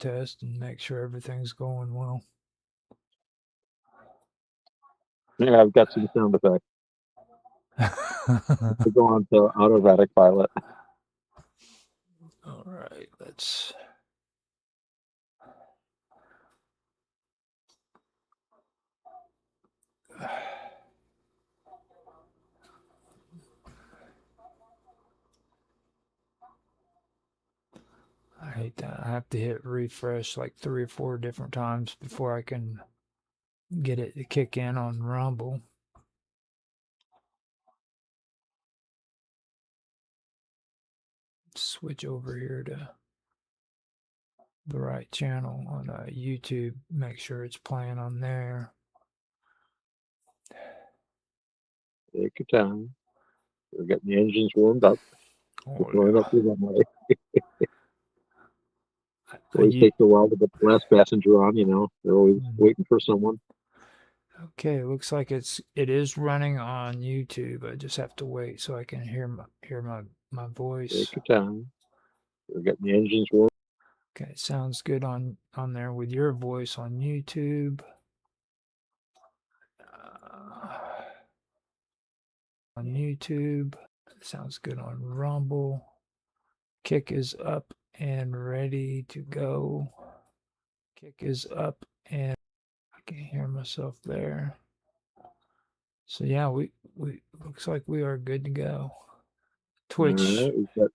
test and make sure everything's going well. Yeah, I've got some sound effects to go on to automatic pilot. All right, let's. I hate that. I have to hit refresh like 3 or 4 different times before I can get it to kick in on Rumble. Switch over here to the right channel on YouTube. Make sure it's playing on there. Take your time. We're getting the engines warmed up. We're up the runway. Always takes a while to get the last passenger on, you know. They're always waiting for someone. Okay, it looks like it is running on YouTube. I just have to wait so I can hear my voice. Take your time. We're getting the engines warmed. Okay, sounds good on there with your voice on YouTube. On YouTube, sounds good on Rumble. Kick is up and ready to go. Kick is up and I can hear myself there. So yeah, we looks like we are good to go. Twitch. All right, we've got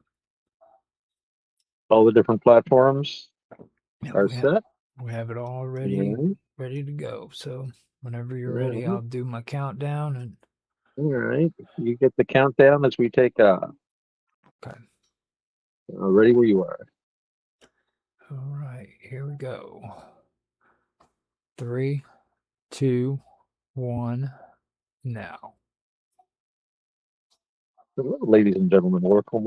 all the different platforms are set. We have it all ready to go. So whenever you're ready, I'll do my countdown and. All right, you get the countdown as we take off. Okay. Ready where you are. All right, here we go. 3, 2, 1, now. Hello, ladies and gentlemen, welcome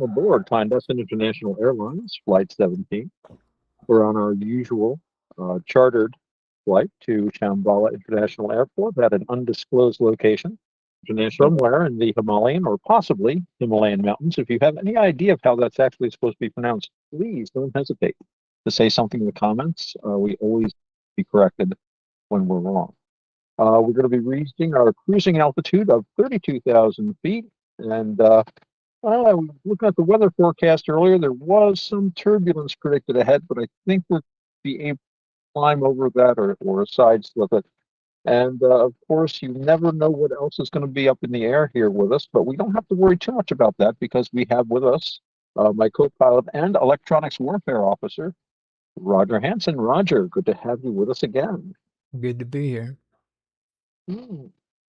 aboard Clandestine International Airlines, Flight 17. We're on our usual chartered flight to Shambhala International Airport at an undisclosed location, somewhere in the Himalayan or possibly Himalayan mountains. If you have any idea of how that's actually supposed to be pronounced, please don't hesitate to say something in the comments. We always be corrected when we're wrong. We're going to be reaching our cruising altitude of 32,000 feet. And looking at the weather forecast earlier, there was some turbulence predicted ahead, but I think we'll be able to climb over that or sideslip it. And of course, you never know what else is going to be up in the air here with us, but we don't have to worry too much about that because we have with us my co-pilot and electronics warfare officer, Roger Hansen. Roger, good to have you with us again. Good to be here.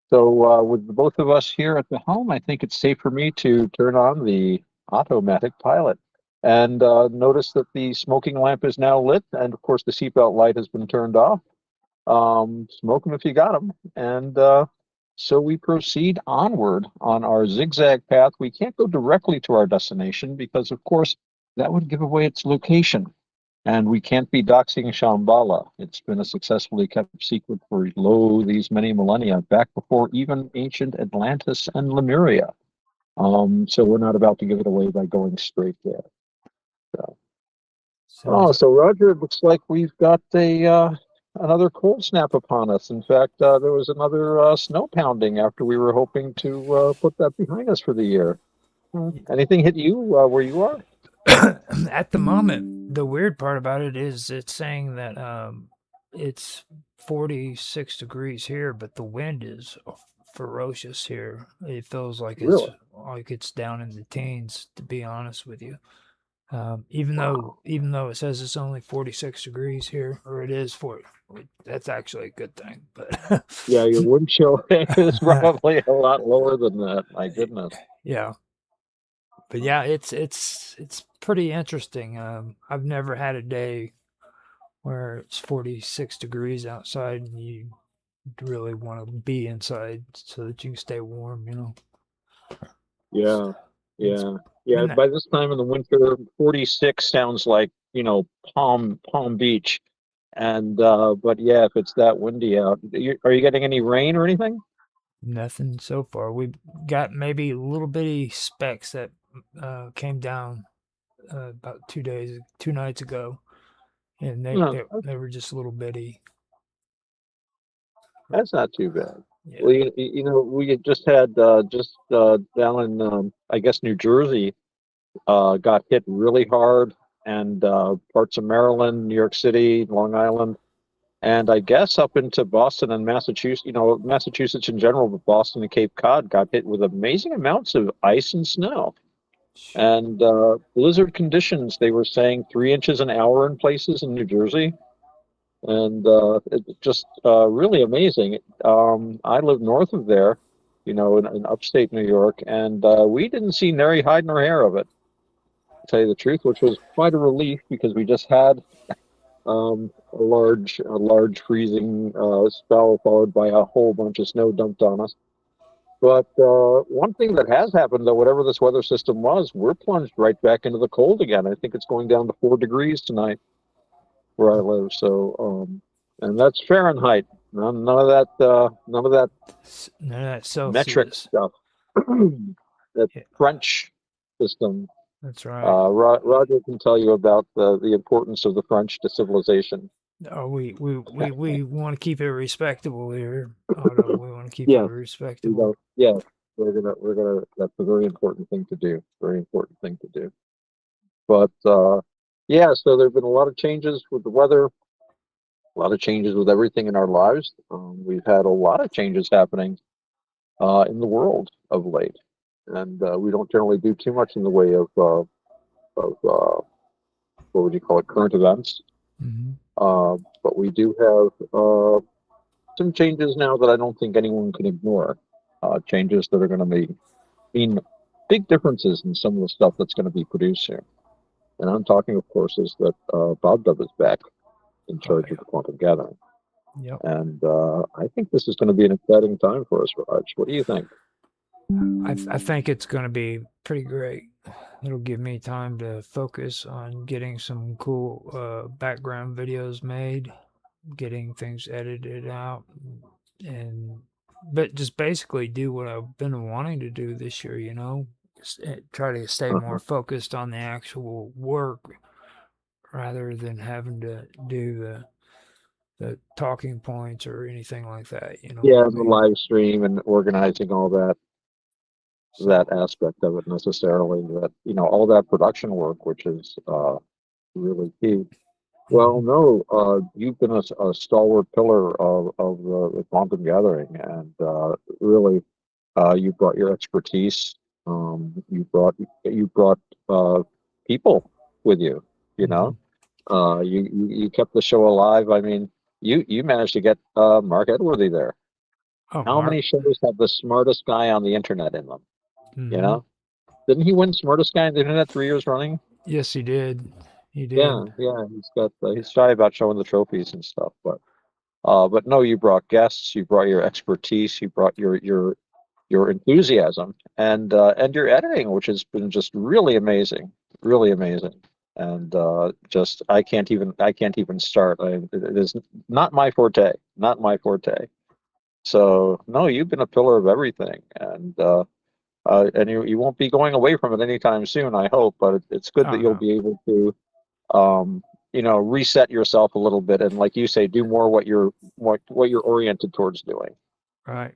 So with both of us here at the helm, I think it's safe for me to turn on the automatic pilot. And notice that the smoking lamp is now lit, and of course the seatbelt light has been turned off. Smoke them if you got them. And so we proceed onward on our zigzag path. We can't go directly to our destination because, of course, that would give away its location. And we can't be doxing Shambhala. It's been a successfully kept secret for these many millennia, back before even ancient Atlantis and Lemuria. So we're not about to give it away by going straight there. So Roger, it looks like we've got another cold snap upon us. In fact, there was another snow pounding after we were hoping to put that behind us for the year. Anything hit you where you are? At the moment, the weird part about it is it's saying that it's 46 degrees here, but the wind is ferocious here. It feels like it's down in the teens, to be honest with you. Even though it says it's only 46 degrees here, or it is 40, that's actually a good thing. But yeah, your wind chill is probably a lot lower than that. My goodness. Yeah. But yeah, it's pretty interesting. I've never had a day where it's 46 degrees outside and you really want to be inside so that you can stay warm, you know. Yeah. By this time in the winter, 46 sounds like, you know, Palm Beach. And but yeah, if it's that windy out, are you getting any rain or anything? Nothing so far. We've got maybe little bitty specks that came down about 2 nights ago, and No, they were just a little bitty. that's not too bad. Yeah. Well, we had just had down in I guess New Jersey got hit really hard, and parts of Maryland, New York City, Long Island, and I guess up into Boston and Massachusetts. Massachusetts in general, but Boston and Cape Cod got hit with amazing amounts of ice and snow. And blizzard conditions, they were saying 3 inches an hour in places in New Jersey. And it's just really amazing. I live north of there, in upstate New York, and we didn't see nary hide nor hair of it, to tell you the truth, which was quite a relief because we just had a large freezing spell followed by a whole bunch of snow dumped on us. But one thing that has happened, though, whatever this weather system was, we're plunged right back into the cold again. I think it's going down to 4 degrees tonight where I live. So, and that's Fahrenheit. None of that. None of that None of that metric Celsius. stuff. That Yeah, French system. that's right. Roger can tell you about the importance of the French to civilization. Oh, we want to keep it respectable here, Otto. We want to keep it Yeah, we respectable. don't. Yeah, we're gonna. That's a very important thing to do. Very important thing to do. But yeah, so there've been a lot of changes with the weather, a lot of changes with everything in our lives. We've had a lot of changes happening in the world of late, and we don't generally do too much in the way of what would you call it, current events. Hmm. But we do have some changes now that I don't think anyone can ignore. Changes that are going to mean big differences in some of the stuff that's going to be produced here. And I'm talking, of course, is that Bob Dub is back in Oh charge of yeah. the quantum gathering. Yep. And I think this is going to be an exciting time for us, Raj. What do you think? I think it's going to be pretty great. It'll give me time to focus on getting some cool background videos made, getting things edited out, and but just basically do what I've been wanting to do this year. Try to stay more Uh-huh. focused on the actual work rather than having to do the talking points or anything like that. You know what Yeah, I and the mean? live stream and organizing all that So. aspect of it necessarily. That all that production work, which is really key. Well, Mhm. no, you've been a stalwart pillar of the quantum gathering, and really, you brought your expertise. You brought people with you. You know, Mhm. you kept the show alive. I mean, you managed to get Mark Edworthy there. Oh, How Mark. many shows have the smartest guy on the internet in them? You Mhm. know, didn't he win smartest guy on the internet 3 years running? Yes, he did. He Yeah, did. yeah. He's shy about showing the trophies and stuff, but no, you brought guests, you brought your expertise, you brought your enthusiasm, and your editing, which has been just really amazing, really amazing. And just I can't even start. It is not my forte, not my forte. So no, you've been a pillar of everything, and you won't be going away from it anytime soon, I hope. But it's good that Oh you'll no. be able to reset yourself a little bit, and like you say, do more what you're oriented towards doing. Right.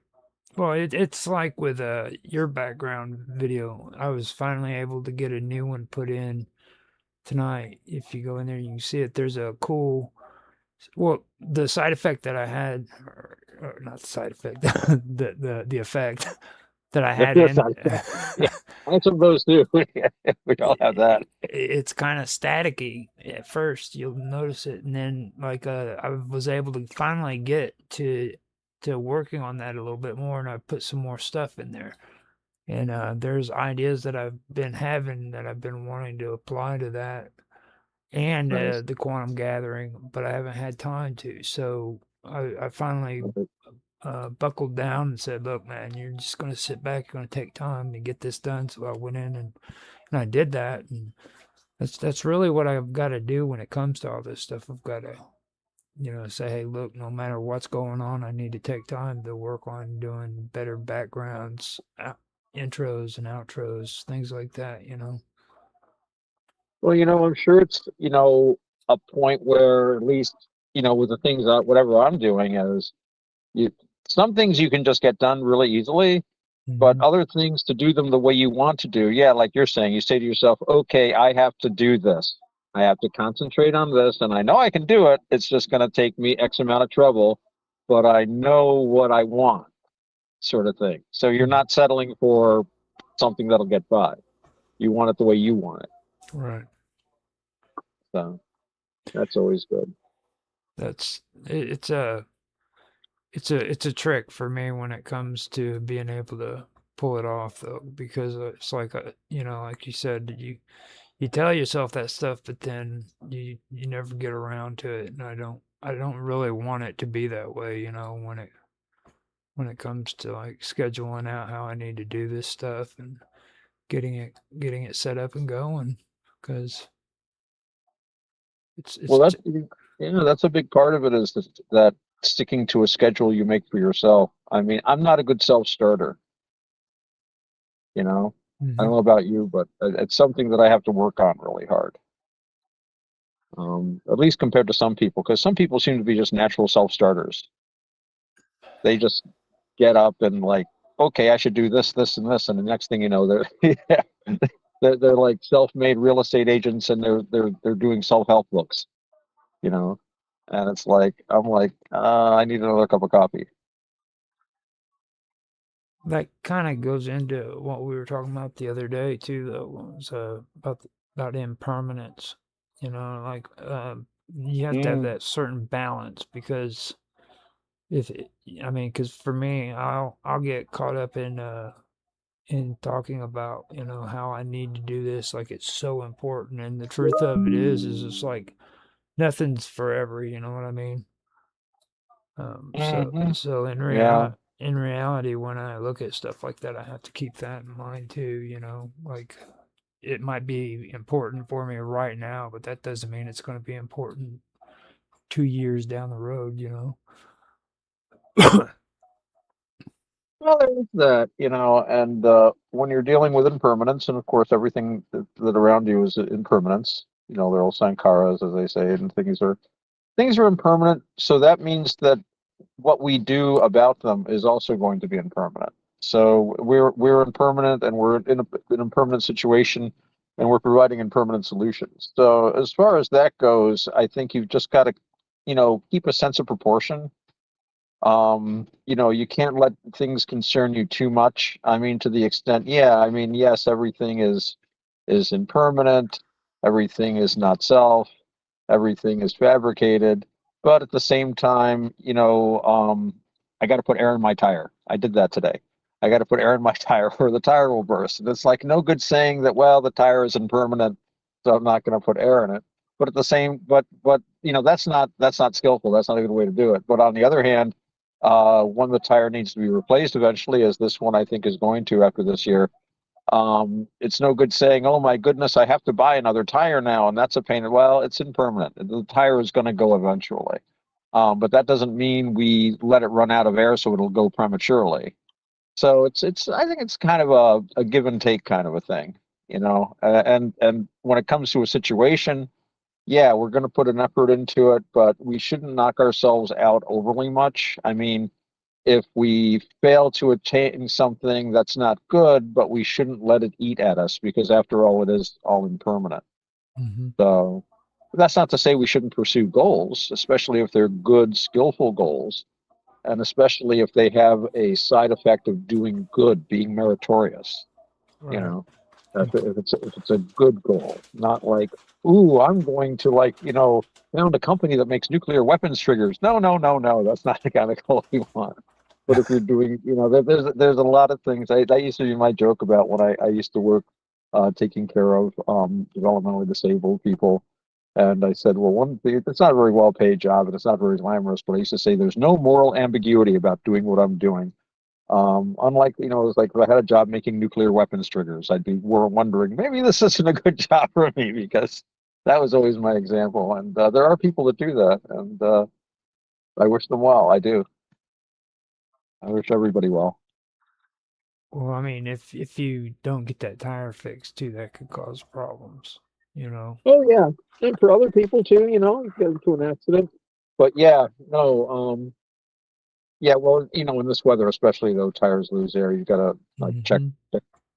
Well, it's like with your background video. I was finally able to get a new one put in tonight. If you go in there, you can see it. There's a cool. Well, the side effect that I had, or not the side effect, the effect that I had Yes, in. yeah, I have some of those too. We all have that. It's kind of staticky at first. You'll notice it, and then like I was able to finally get to working on that a little bit more, and I put some more stuff in there. And there's ideas that I've been having that I've been wanting to apply to that and Nice. the quantum gathering, but I haven't had time to. So I finally buckled down and said, "Look, man, you're just going to sit back. You're going to take time to get this done." So I went in and I did that, and that's really what I've got to do when it comes to all this stuff. I've got to, say, hey, look, no matter what's going on, I need to take time to work on doing better backgrounds, intros and outros, things like that. Well, I'm sure it's, a point where at least, with the things that whatever I'm doing is you some things you can just get done really easily, but Hmm. other things to do them the way you want to do. Yeah, like you're saying, you say to yourself, okay, I have to do this. I have to concentrate on this, and I know I can do it. It's just going to take me X amount of trouble, but I know what I want, sort of thing. So you're not settling for something that'll get by. You want it the way you want it. Right. So that's always good. That's it's a trick for me when it comes to being able to pull it off though, because it's like like you said, you tell yourself that stuff, but then you never get around to it, and I don't really want it to be that way, when it comes to like scheduling out how I need to do this stuff and getting it set up and going, because it's Well, that's a big part of it is that sticking to a schedule you make for yourself. I mean, I'm not a good self-starter, you know. I don't hmm know about you, but it's something that I have to work on really hard. At least compared to some people, because some people seem to be just natural self-starters. They just get up and like, okay, I should do this, this, and this, and the next thing you know, they're yeah, they're like self-made real estate agents, and they're doing self-help books, you know. And it's like I'm like, I need another cup of coffee. that kind of goes into what we were talking about the other day too, though, was about impermanence. Like you have to have Mm, that certain balance, because if it, I mean, because for me, I'll get caught up in talking about how I need to do this, like it's so important, and the truth of it is it's like nothing's forever. You know what I mean? So hmm. so Yeah. in reality, when I look at stuff like that, I have to keep that in mind too. Like it might be important for me right now, but that doesn't mean it's going to be important 2 years down the road. Well, there is that, and when you're dealing with impermanence, and of course everything that around you is impermanence. They're all sankharas, as they say, and things are impermanent. So that means that what we do about them is also going to be impermanent. So we're impermanent, and we're in an impermanent situation, and we're providing impermanent solutions. So as far as that goes, I think you've just got to, keep a sense of proportion. You can't let things concern you too much. I mean, to the extent, yeah, I mean, yes, everything is impermanent, everything is not self, everything is fabricated, but at the same time, I got to put air in my tire. I did that today. I got to put air in my tire or the tire will burst. And it's like no good saying that, well, the tire is impermanent, so I'm not going to put air in it. But at the same, but that's not skillful. That's not a good way to do it. But on the other hand, when the tire needs to be replaced eventually, as this one I think is going to after this year, it's no good saying, "Oh my goodness, I have to buy another tire now," and that's a pain. Well, it's impermanent. The tire is going to go eventually, but that doesn't mean we let it run out of air so it'll go prematurely. So it's I think it's kind of a give and take kind of a thing, and when it comes to a situation, yeah, we're going to put an effort into it, but we shouldn't knock ourselves out overly much. I mean, if we fail to attain something, that's not good, but we shouldn't let it eat at us because after all, it is all impermanent. hmm So that's not to say we shouldn't pursue goals, especially if they're good, skillful goals, and especially if they have a side effect of doing good, being meritorious. You Right. know, if it's a good goal, not like, ooh, I'm going to like, found a company that makes nuclear weapons triggers. No, no, no, no, that's not the kind of goal we want. But if you're doing, there's a lot of things. That used to be my joke about when I used to work taking care of developmentally disabled people. And I said, well, one thing, it's not a very well paid job and it's not very glamorous, but I used to say there's no moral ambiguity about doing what I'm doing. Unlike, it was like if I had a job making nuclear weapons triggers, I'd be wondering maybe this isn't a good job for me because that was always my example. And there are people that do that, and I wish them well. I do. I wish everybody well. Well, I mean, if you don't get that tire fixed too, that could cause problems. you know. Oh yeah, and for other people too, you get into an accident. But yeah, no, yeah, well, in this weather, especially though, tires lose air. You gotta like Hmm. check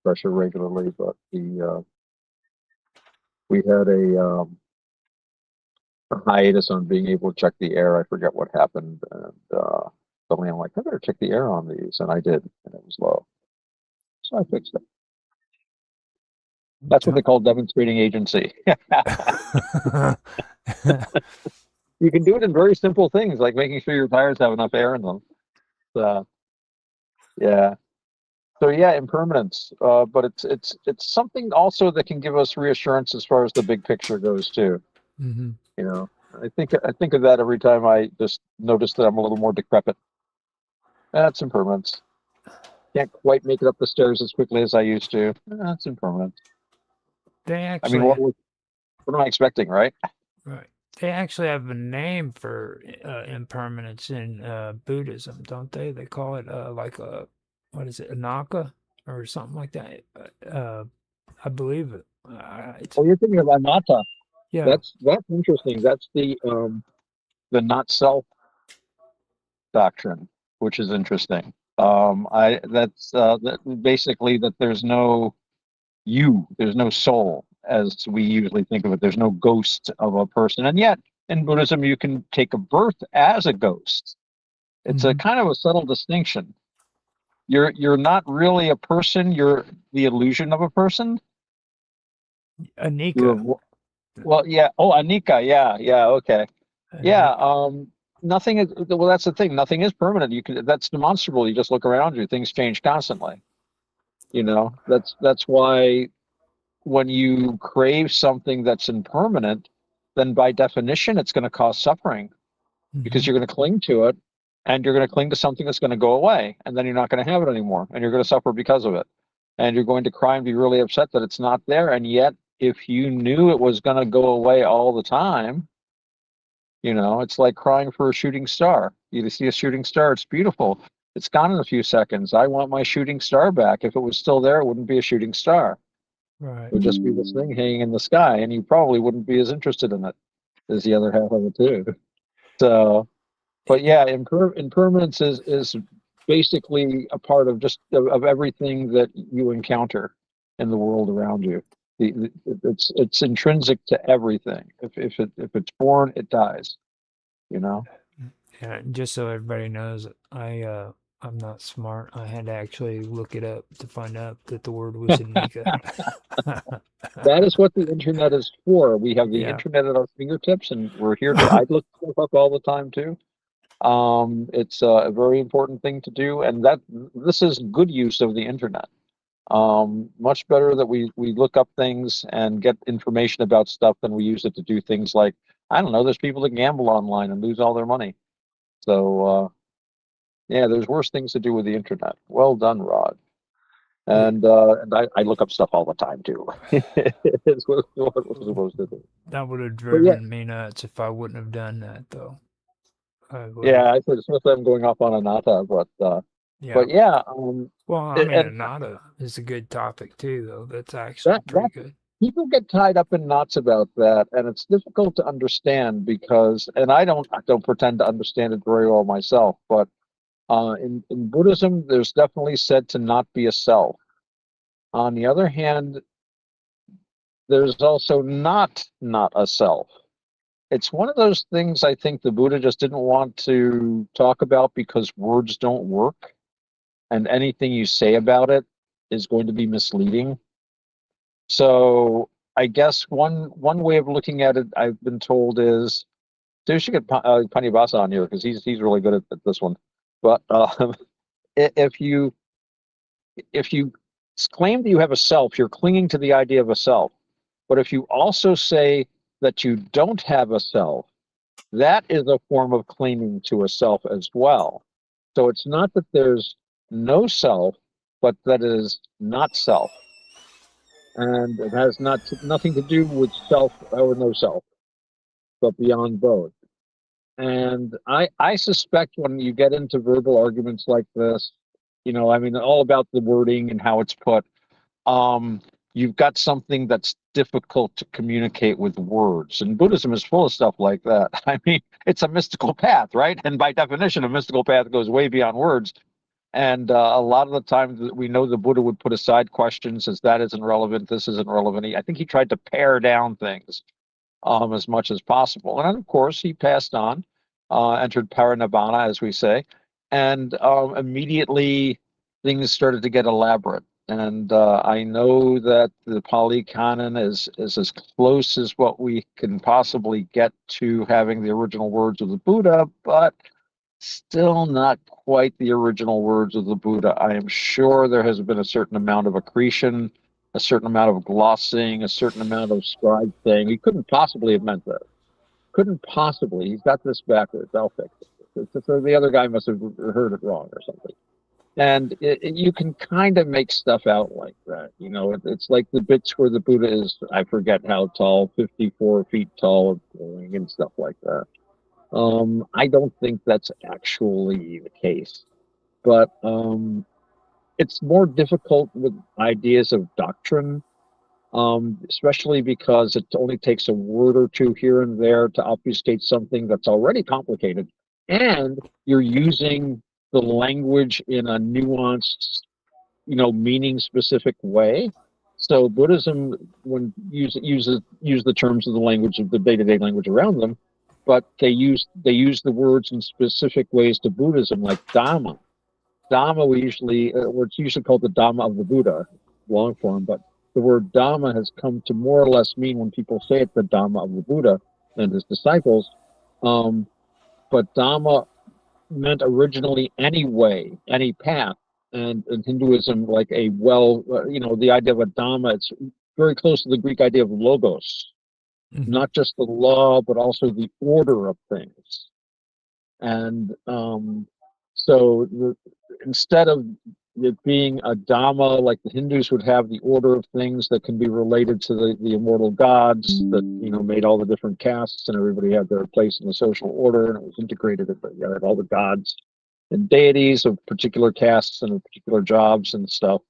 pressure regularly. But we had a hiatus on being able to check the air. I forget what happened, and suddenly I'm like, I better check the air on these, and I did, and it was low, so I fixed it. That's what they call demonstrating agency. You can do it in very simple things, like making sure your tires have enough air in them. So, yeah. So yeah, impermanence. But it's something also that can give us reassurance as far as the big picture goes too. Hmm. You know, I think of that every time I just notice that I'm a little more decrepit. That's impermanence. Can't quite make it up the stairs as quickly as I used to. That's impermanence. They I mean, actually, what am I expecting, right? right? They actually have a name for impermanence in Buddhism, don't they? They call it like a, what is it, anaka or something like that. I believe it. It's Oh, you're thinking of anatta. yeah. That's interesting. That's the not self doctrine, which is interesting. I that's that basically that there's no there's no soul as we usually think of it. There's no ghost of a person, and yet in Buddhism you can take a birth as a ghost. It's a Hmm. kind of a subtle distinction. You're not really a person. You're the illusion of a person. Anika. You're well, yeah. Oh, Anika. Yeah, yeah. Okay. Yeah. Anika. Nothing is. Well, that's the thing. Nothing is permanent. You can. That's demonstrable. You just look around you. Things change constantly. That's why when you crave something that's impermanent, then by definition it's going to cause suffering because Hmm. you're going to cling to it, and you're going to cling to something that's going to go away, and then you're not going to have it anymore, and you're going to suffer because of it, and you're going to cry and be really upset that it's not there. And yet, if you knew it was going to go away all the time, it's like crying for a shooting star. You see a shooting star, it's beautiful. It's gone in a few seconds. I want my shooting star back. If it was still there, it wouldn't be a shooting star. It would Right. just be this thing hanging in the sky, and you probably wouldn't be as interested in it as the other half of it too. So, but It, yeah, impermanence is basically a part of just of everything that you encounter in the world around you. It's intrinsic to everything. If it's born, it dies. You know. and just so everybody knows, I'm not smart. I had to actually look it up to find out that the word was Anika. That is what the internet is for. We have the Yeah. internet at our fingertips, and we're here to. I look stuff up all the time too. It's a very important thing to do, and that this is good use of the internet. Much better that we look up things and get information about stuff than we use it to do things like, I don't know, there's people that gamble online and lose all their money. So yeah, there's worse things to do with the internet. Well done, Rod. Yeah, And I look up stuff all the time too. It's what we're supposed to do. that would have But yeah, driven me nuts if I wouldn't have done that, though. I would have. yeah, I said especially I'm going off on Anata, Yeah. but yeah, Well, I mean, and Anata is a good topic too, though. That's actually pretty that good. people get tied up in knots about that, and it's difficult to understand because, and I don't pretend to understand it very well myself, but in Buddhism, there's definitely said to not be a self. On the other hand, there's also not a self. It's one of those things I think the Buddha just didn't want to talk about because words don't work, and anything you say about it is going to be misleading. So I guess one way of looking at it, I've been told, is so we should get Panibasa on here because he's really good at this one. But if you claim that you have a self, you're clinging to the idea of a self. But if you also say that you don't have a self, that is a form of clinging to a self as well. So it's not that there's no self, but that is not self, and it has nothing to do with self or no self, but beyond both. And I suspect when you get into verbal arguments like this, I mean, all about the wording and how it's put. Um, you've got something that's difficult to communicate with words. And Buddhism is full of stuff like that. I mean, it's a mystical path, right? And by definition, a mystical path goes way beyond words. And a lot of the times we know the Buddha would put aside questions as that isn't relevant, this isn't relevant. I think he tried to pare down things as much as possible. And then, of course, he passed on, entered parinibbana, as we say, and immediately things started to get elaborate. And I know that the Pali Canon is as close as what we can possibly get to having the original words of the Buddha, but still not quite the original words of the Buddha. I am sure there has been a certain amount of accretion, a certain amount of glossing, a certain amount of scribe saying, he couldn't possibly have meant that. Couldn't possibly. He's got this backwards. I'll fix it. So the other guy must have heard it wrong or something. And you can kind of make stuff out like that. You know, it's like the bits where the Buddha is, I forget how tall, 54 feet tall, and stuff like that. I don't think that's actually the case, but it's more difficult with ideas of doctrine, especially because it only takes a word or two here and there to obfuscate something that's already complicated, and you're using the language in a nuanced, meaning specific way. So Buddhism, when use the terms of the language of the day-to-day language around them, but they use the words in specific ways to Buddhism, like Dhamma. Dhamma, it's usually called the Dhamma of the Buddha, long form, but the word Dhamma has come to more or less mean, when people say it, the Dhamma of the Buddha and his disciples. But Dhamma meant originally any way, any path, and in Hinduism, like the idea of a Dhamma, it's very close to the Greek idea of logos. Mm-hmm. Not just the law, but also the order of things. And instead of it being a Dhamma, like the Hindus would have the order of things that can be related to the immortal gods that, made all the different castes, and everybody had their place in the social order, and it was integrated. You had all the gods and deities of particular castes and particular jobs and stuff.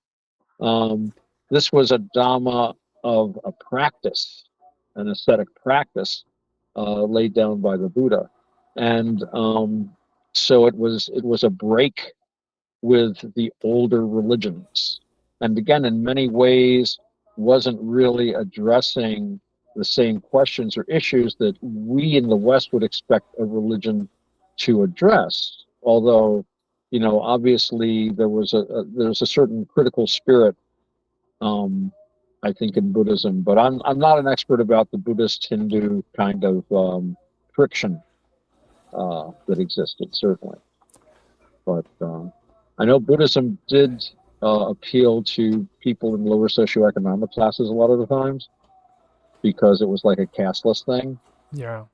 This was a Dhamma of a practice, an ascetic practice laid down by the Buddha, and so it was a break with the older religions, and again, in many ways, wasn't really addressing the same questions or issues that we in the West would expect a religion to address. Although, obviously there's a certain critical spirit. I think in Buddhism, but I'm not an expert about the Buddhist Hindu kind of friction that existed, certainly. But I know Buddhism did appeal to people in lower socioeconomic classes a lot of the times, because it was like a casteless thing. Yeah.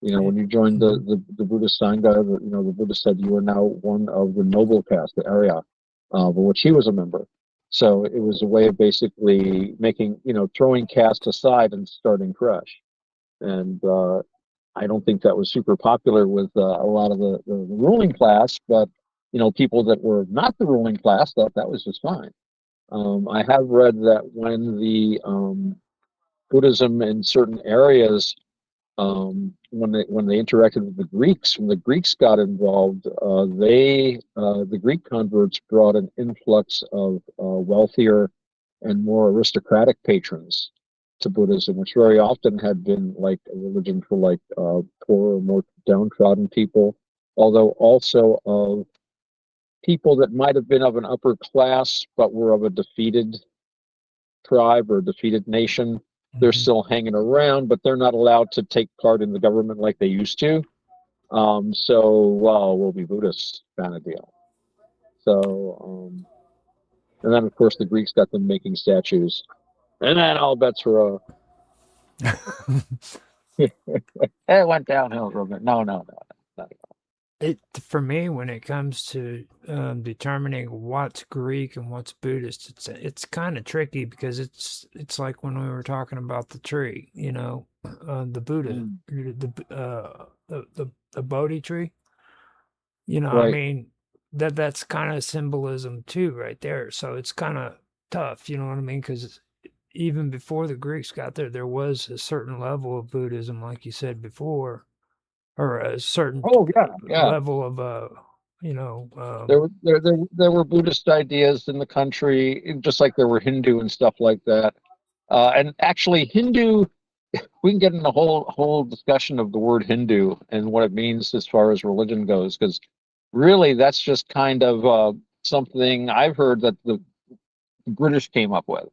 When you joined the Buddhist Sangha, the Buddha said you are now one of the noble caste, the Arya, of which he was a member. So it was a way of basically making, throwing caste aside and starting fresh. And I don't think that was super popular with a lot of the ruling class, but, people that were not the ruling class thought that was just fine. I have read that when the Buddhism in certain areas, when they interacted with the Greeks, when the Greeks got involved, the Greek converts brought an influx of wealthier and more aristocratic patrons to Buddhism, which very often had been like a religion for like poorer, more downtrodden people, although also of people that might have been of an upper class but were of a defeated tribe or defeated nation. They're still hanging around, but they're not allowed to take part in the government like they used to. We'll be Buddhists kind of deal. So, and then of course the Greeks got them making statues, and then all bets were off. It went downhill a little bit. No. Not at all. For me, when it comes to determining what's Greek and what's Buddhist, it's kind of tricky, because it's like when we were talking about the tree, the Buddha, the Bodhi tree. Right. I mean, that's kind of symbolism too, right there. So it's kind of tough, you know what I mean? Because even before the Greeks got there, there was a certain level of Buddhism, like you said before, or a certain Oh yeah, yeah. level of There were Buddhist ideas in the country, just like there were Hindu and stuff like that. And actually, Hindu, we can get in a whole discussion of the word Hindu and what it means as far as religion goes, because really that's just kind of something I've heard that the British came up with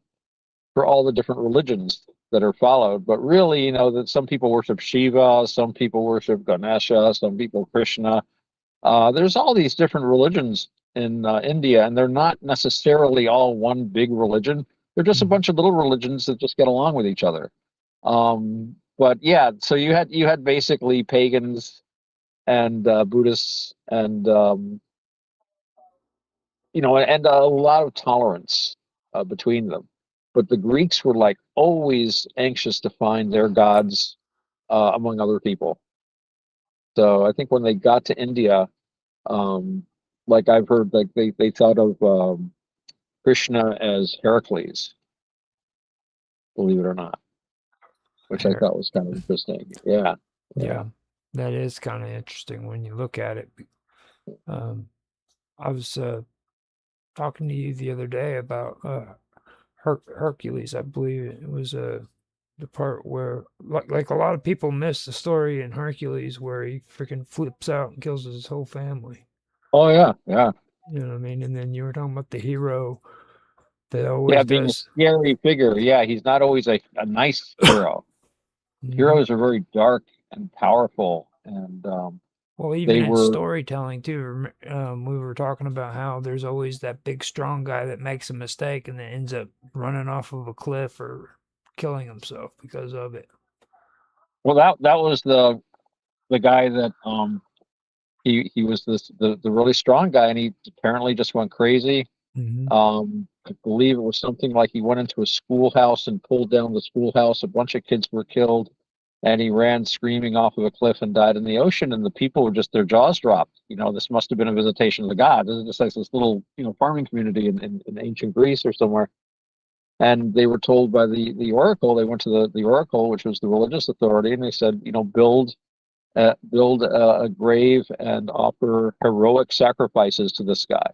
for all the different religions that are followed. But really, that some people worship Shiva, some people worship Ganesha, some people Krishna. There's all these different religions in India, and they're not necessarily all one big religion. They're just a bunch of little religions that just get along with each other. But yeah, so you had basically pagans and Buddhists and and a lot of tolerance between them. But the Greeks were like always anxious to find their gods among other people. So I think when they got to India, like I've heard, like they thought of Krishna as Heracles, believe it or not, which I thought was kind of interesting. Yeah. Yeah, that is kind of interesting when you look at it. I was talking to you the other day about Hercules. I believe it was the part where, like a lot of people miss the story in Hercules where he freaking flips out and kills his whole family. Oh yeah, yeah. You know what I mean? And then you were talking about the hero that always Being a does. scary figure. Yeah, he's not always a nice hero. Heroes are very dark and powerful, and well, even they in were. storytelling too, we were talking about how there's always that big strong guy that makes a mistake and then ends up running off of a cliff or killing himself because of it. Well, that was the guy that he was the really strong guy, and he apparently just went crazy. I believe it was something like he went into a schoolhouse and pulled down the schoolhouse. A bunch of kids were killed, and he ran screaming off of a cliff and died in the ocean. And the people were just, their jaws dropped. This must have been a visitation of the god. This is just like this little farming community in ancient Greece or somewhere. And they were told by the oracle. They went to the oracle, which was the religious authority, and they said, build a grave and offer heroic sacrifices to this guy.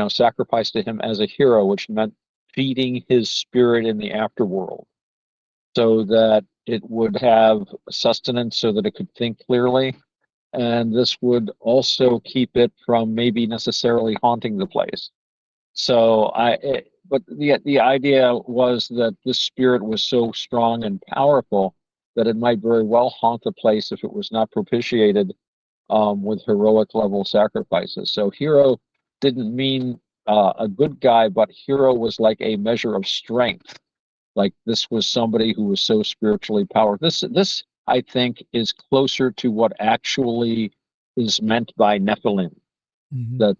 Sacrifice to him as a hero, which meant feeding his spirit in the afterworld so that it would have sustenance so that it could think clearly. And this would also keep it from maybe necessarily haunting the place. But the idea was that this spirit was so strong and powerful that it might very well haunt the place if it was not propitiated with heroic level sacrifices. So hero didn't mean a good guy, but hero was like a measure of strength. Like this was somebody who was so spiritually powerful. This I think is closer to what actually is meant by Nephilim. That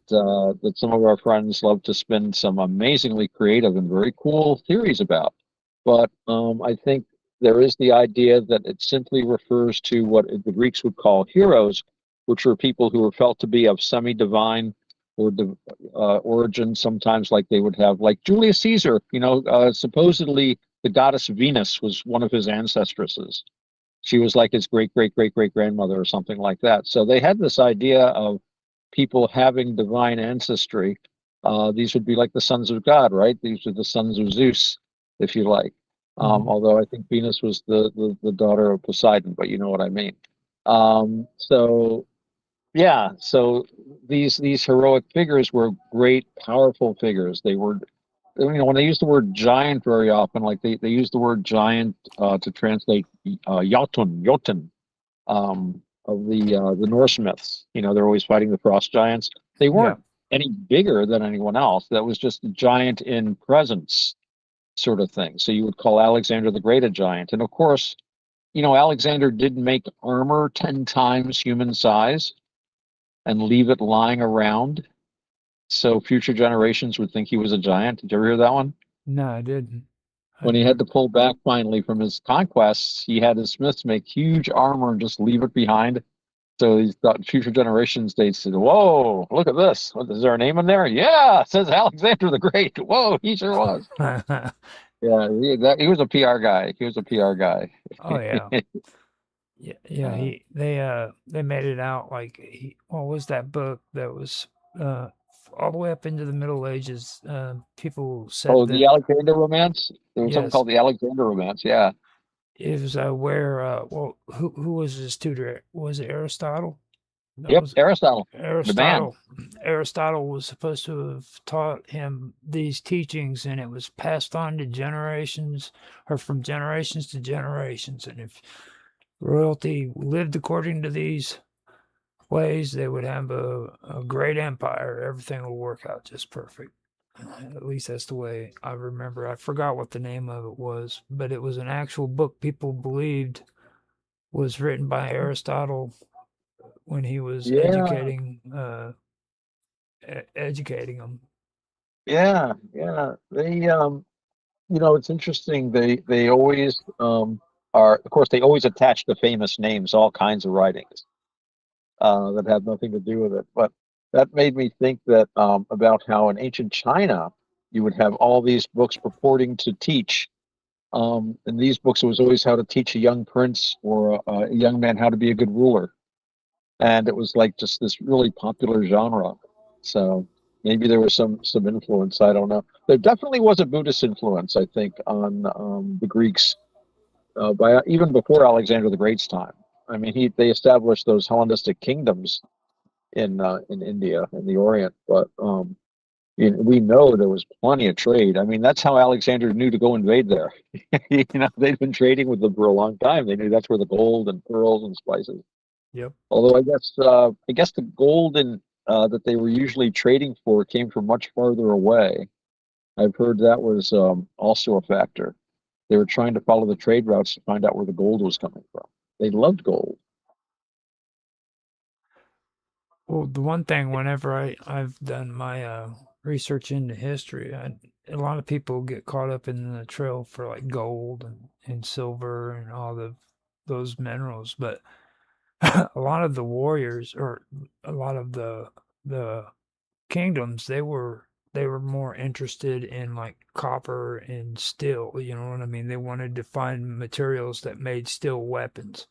some of our friends love to spin some amazingly creative and very cool theories about. But I think there is the idea that it simply refers to what the Greeks would call heroes, which were people who were felt to be of semi-divine or origin. Sometimes, like they would have, like Julius Caesar. Supposedly the goddess Venus was one of his ancestresses. She was like his great great great great grandmother or something like that. So they had this idea of people having divine ancestry. These would be like the sons of God, right? These are the sons of Zeus, if you like. Although I think Venus was the daughter of Poseidon, but you know what I mean. So these heroic figures were great, powerful figures. They were, when they use the word giant very often, like they use the word giant to translate Jotun. Of the Norse myths. They're always fighting the frost giants. They weren't any bigger than anyone else. That was just a giant in presence sort of thing. So you would call Alexander the Great a giant. And of course, Alexander did make armor 10 times human size and leave it lying around so future generations would think he was a giant. Did you ever hear that one? No, I didn't. When he had to pull back finally from his conquests, he had his smiths make huge armor and just leave it behind. So he thought future generations, they said, whoa, look at this. Is there a name in there? Yeah, it says Alexander the Great. Whoa, he sure was. Yeah, he was a PR guy. He was a PR guy. Oh yeah. Yeah, yeah, Uh, they made it out like what was that book that was uh all the way up into the Middle Ages? People said oh, the that Alexander Romance. There was something yes, called the Alexander Romance. Yeah. it was where well who was his tutor? Was it Aristotle? That Yep. was Aristotle, the man. Aristotle. Aristotle was supposed to have taught him these teachings, and it was passed on to generations, or from generations to generations. And if royalty lived according to these ways, they would have a great empire. Everything will work out just perfect. At least that's the way I remember. I forgot what the name of it was, but it was an actual book people believed was written by Aristotle when he was Yeah. educating them. Yeah. Yeah. It's interesting. They always of course, they always attach the famous names, all kinds of writings that have nothing to do with it. But that made me think that about how in ancient China you would have all these books purporting to teach. In these books, it was always how to teach a young prince or a young man how to be a good ruler, and it was like just this really popular genre. So maybe there was some influence. I don't know. There definitely was a Buddhist influence, I think, on the Greeks by even before Alexander the Great's time. I mean, they established those Hellenistic kingdoms in India in the Orient, but we know there was plenty of trade. I mean, that's how Alexander knew to go invade there. They'd been trading with them for a long time. They knew that's where the gold and pearls and spices. Yep. Although I guess the gold that they were usually trading for came from much farther away. I've heard that was also a factor. They were trying to follow the trade routes to find out where the gold was coming from. They loved gold. Well, the one thing whenever I've done my research into history, a lot of people get caught up in the trail for like gold and silver and all those minerals, but a lot of the warriors or a lot of the kingdoms they were more interested in like copper and steel, you know what I mean? They wanted to find materials that made steel weapons.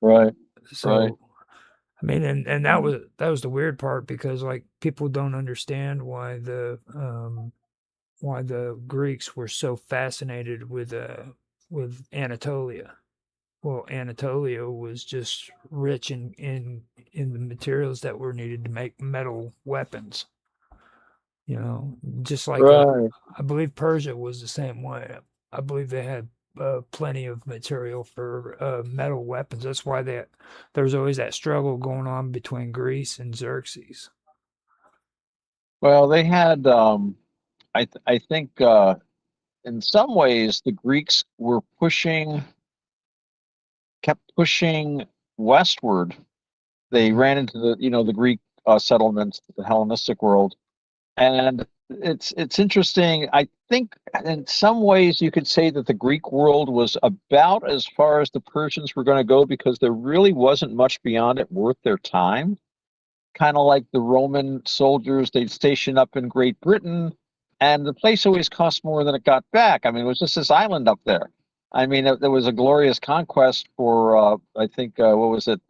Right, right. So I mean, and that was the weird part because like people don't understand why the Greeks were so fascinated with Anatolia. Well, Anatolia was just rich in the materials that were needed to make metal weapons. You know, just like Right. I believe Persia was the same way. I believe they had plenty of material for metal weapons. That's why there's always that struggle going on between Greece and Xerxes. Well, they had I think in some ways the Greeks were kept pushing westward. They Hmm. ran into the Greek settlements, the Hellenistic world, and it's interesting. I think in some ways you could say that the Greek world was about as far as the Persians were going to go because there really wasn't much beyond it worth their time. Kind of like the Roman soldiers, they'd station up in Great Britain, and the place always cost more than it got back. I mean, it was just this island up there. I mean, there was a glorious conquest for, I think, what was it?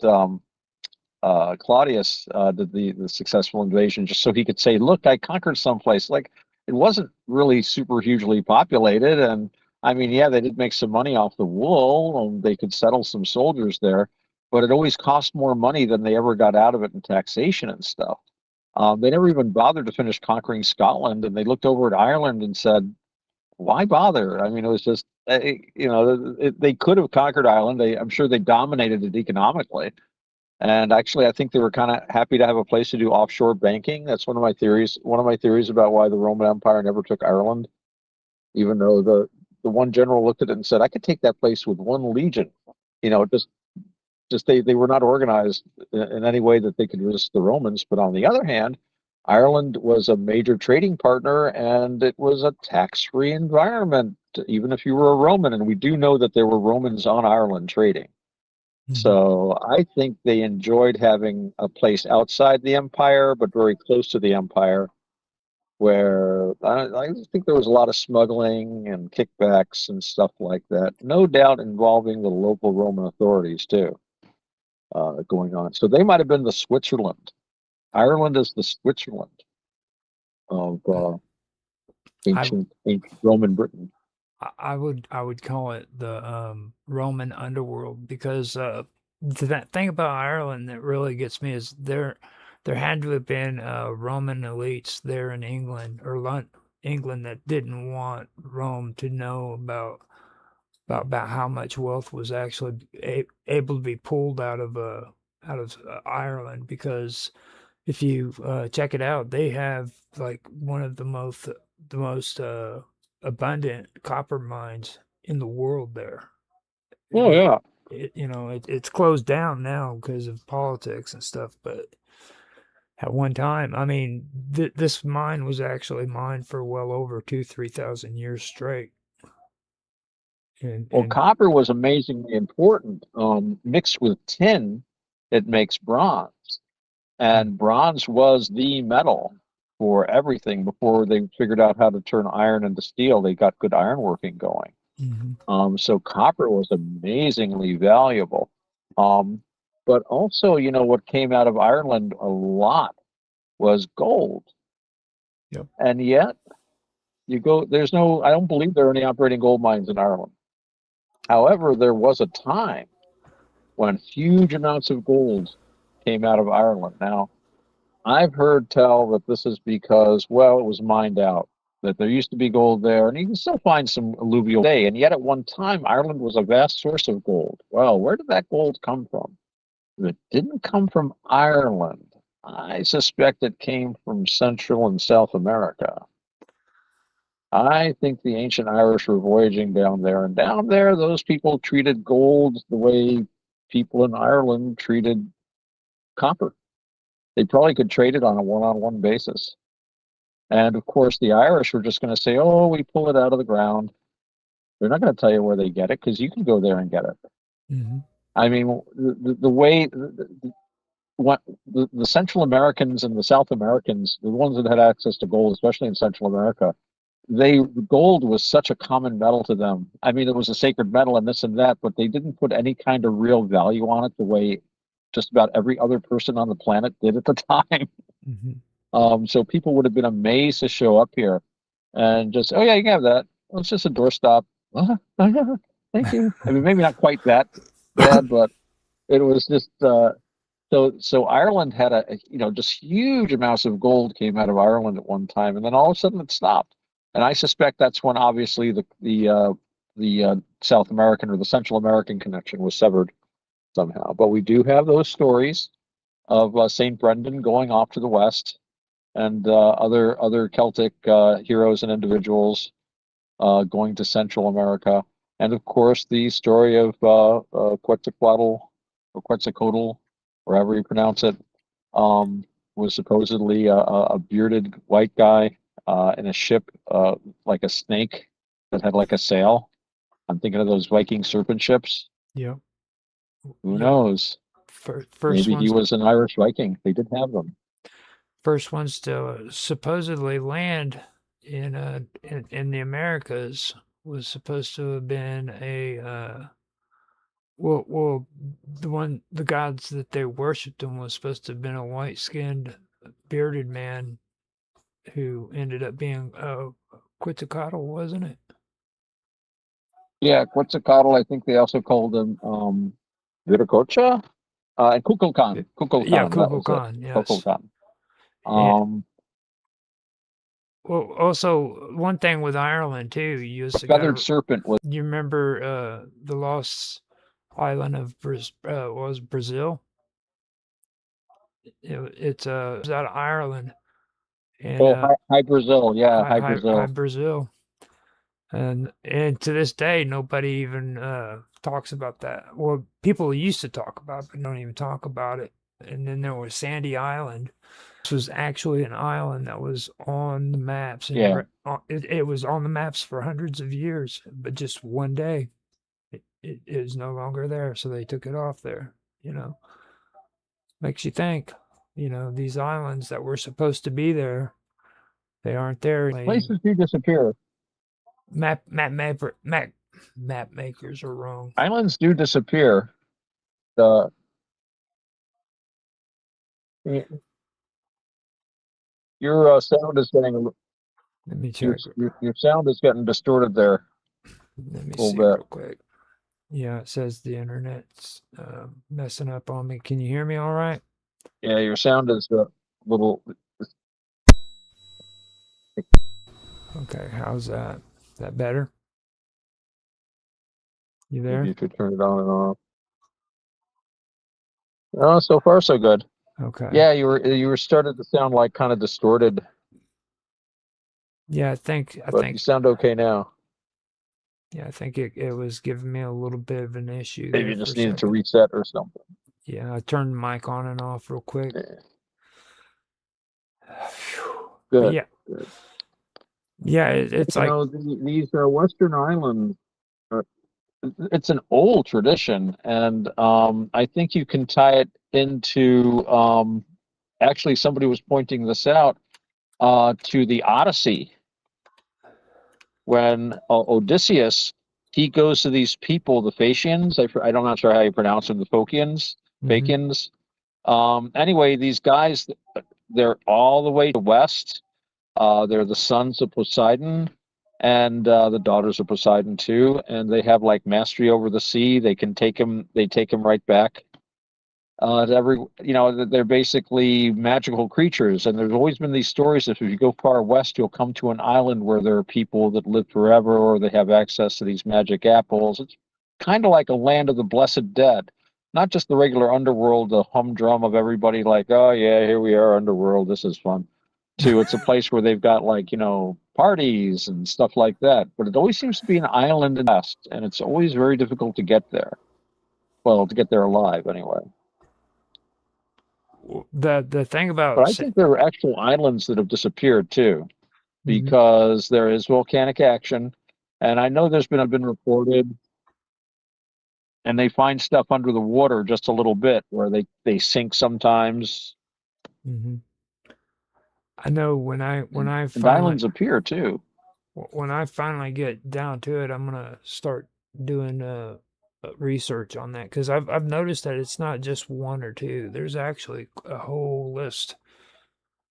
Claudius did the successful invasion just so he could say, "Look, I conquered someplace." Like it wasn't really super hugely populated, and I mean, yeah, they did make some money off the wool, and they could settle some soldiers there, but it always cost more money than they ever got out of it in taxation and stuff. They never even bothered to finish conquering Scotland, and they looked over at Ireland and said, "Why bother?" I mean, it was just, they could have conquered Ireland. I'm sure they dominated it economically and actually, I think they were kind of happy to have a place to do offshore banking. That's one of my theories. One of my theories about why the Roman Empire never took Ireland, even though the one general looked at it and said, "I could take that place with one legion." Just they were not organized in any way that they could resist the Romans. But on the other hand, Ireland was a major trading partner, and it was a tax-free environment, even if you were a Roman. And we do know that there were Romans on Ireland trading. Hmm. So I think they enjoyed having a place outside the empire, but very close to the empire. where I think there was a lot of smuggling and kickbacks and stuff like that. No doubt involving the local Roman authorities too, going on. So they might have been the Switzerland. Ireland is the Switzerland of I ancient Roman Britain. I would call it the Roman underworld because that thing about Ireland that really gets me is there had to have been Roman elites there in England or England that didn't want Rome to know about how much wealth was actually able to be pulled out of Ireland because if you check it out, they have like one of the most abundant copper mines in the world there. Oh It, yeah. it's closed down now because of politics and stuff, but at one time, I mean, this mine was actually mined for well over 3,000 years straight. Well, And copper was amazingly important. Mixed with tin, it makes bronze. And bronze was the metal for everything before they figured out how to turn iron into steel. They got good ironworking going. Mhm. So copper was amazingly valuable. Um, but also, what came out of Ireland a lot was gold. Yep. And yet, I don't believe there are any operating gold mines in Ireland. However, there was a time when huge amounts of gold came out of Ireland. Now, I've heard tell that this is because, well, it was mined out, that there used to be gold there, and you can still find some alluvial today. And yet, at one time, Ireland was a vast source of gold. Well, where did that gold come from? It didn't come from Ireland. I suspect it came from Central and South America. I think the ancient Irish were voyaging down there, and down there, those people treated gold the way people in Ireland treated copper. They probably could trade it on a one-on-one basis. And of course, the Irish were just going to say, "Oh, we pull it out of the ground." They're not going to tell you where they get it because you can go there and get it. Mhm. I mean, the way what the Central Americans and the South Americans, the ones that had access to gold, especially in Central America, gold was such a common metal to them. I mean, it was a sacred metal and this and that, but they didn't put any kind of real value on it the way just about every other person on the planet did at the time. Mhm. So people would have been amazed to show up here and just, oh yeah, you can have that. Well, it's just a doorstop. Oh, yeah, thank you. I mean, maybe not quite that bad, but it was just so Ireland had just huge amounts of gold came out of Ireland at one time, and then all of a sudden it stopped. And I suspect that's when obviously the South American or the Central American connection was severed somehow. But we do have those stories of Saint Brendan going off to the west and other Celtic heroes and individuals going to Central America, and of course the story of Quetzalcoatl or Quetzalcoatl, wherever you pronounce it, was supposedly a bearded white guy in a ship like a snake that had like a sail. I'm thinking of those Viking serpent ships. Yep. Who Yep. knows? First Maybe he ones was an Irish Viking. They did have them. first ones to supposedly land in the Americas was supposed to have been a the gods that they worshipped them was supposed to have been a white skinned bearded man who ended up being Quetzalcoatl, wasn't it? Yeah, Quetzalcoatl. I think they also called him Viracocha. And Y- Kukulkan. Yeah, Kukulkan, that was it. Kukulkan, yes. Kukulkan. And Um, well, also one thing with Ireland too, you the just got feathered to serpent was, you remember the lost island of was Brazil. It's out of Ireland and oh, High Brazil. Yeah, High high Brazil. Brazil, and to this day nobody even talks about that. Well, people used to talk about it, but don't even talk about it. And then there was Sandy Island. This was actually an island that was on the maps, and Yeah. it was on the maps for hundreds of years, but just one day it is no longer there, so they took it off there. You know, makes you think. These islands that were supposed to be there They aren't there. Places do disappear. Map makers are wrong. Islands do disappear. The your sound is getting Let me your, check. your sound is getting distorted there Let me a little see bit. real quick. Yeah, it says the internet's messing up on me. Can you hear me all right? Yeah, your sound is a little. Okay, how's that? Is that better? You Maybe there? you could turn it on and off. Oh, so far so good. Okay. Yeah, you were started to sound like kind of distorted, Yeah, I but you sound okay now. yeah, I think it was giving me a little bit of an issue Maybe there you for a just needed to second. reset or something. Yeah, I turned the mic on and off real quick. Yeah, But good. yeah, Good. yeah, it's You like know, these Western islands, are, it's an old tradition, and I think you can tie it into. Actually, somebody was pointing this out to the Odyssey when Odysseus he goes to these people, the Phaeacians. I'm not sure how you pronounce them, the Phocians, mhm, Phaeacians. Anyway, these guys, they're all the way to west. They're the sons of Poseidon and the daughters of Poseidon too, and they have like mastery over the sea. They can take them. They take them right back. To every, they're basically magical creatures, and there's always been these stories that if you go far west, you'll come to an island where there are people that live forever, or they have access to these magic apples. It's kind of like a land of the blessed dead, not just the regular underworld, the humdrum of everybody like, oh yeah, here we are, underworld, this is fun. It's a place where they've got like parties and stuff like that. But it always seems to be an island in the west, and it's always very difficult to get there. Well, to get there alive, anyway. the thing But about I think there are actual islands that have disappeared too, mhm, because there is volcanic action, and I know there's been reported, and they find stuff under the water just a little bit where they sink sometimes, mhm. I know and islands appear too. when I finally get down to it, I'm gonna start doing research on that because I've noticed that it's not just one or two. There's actually a whole list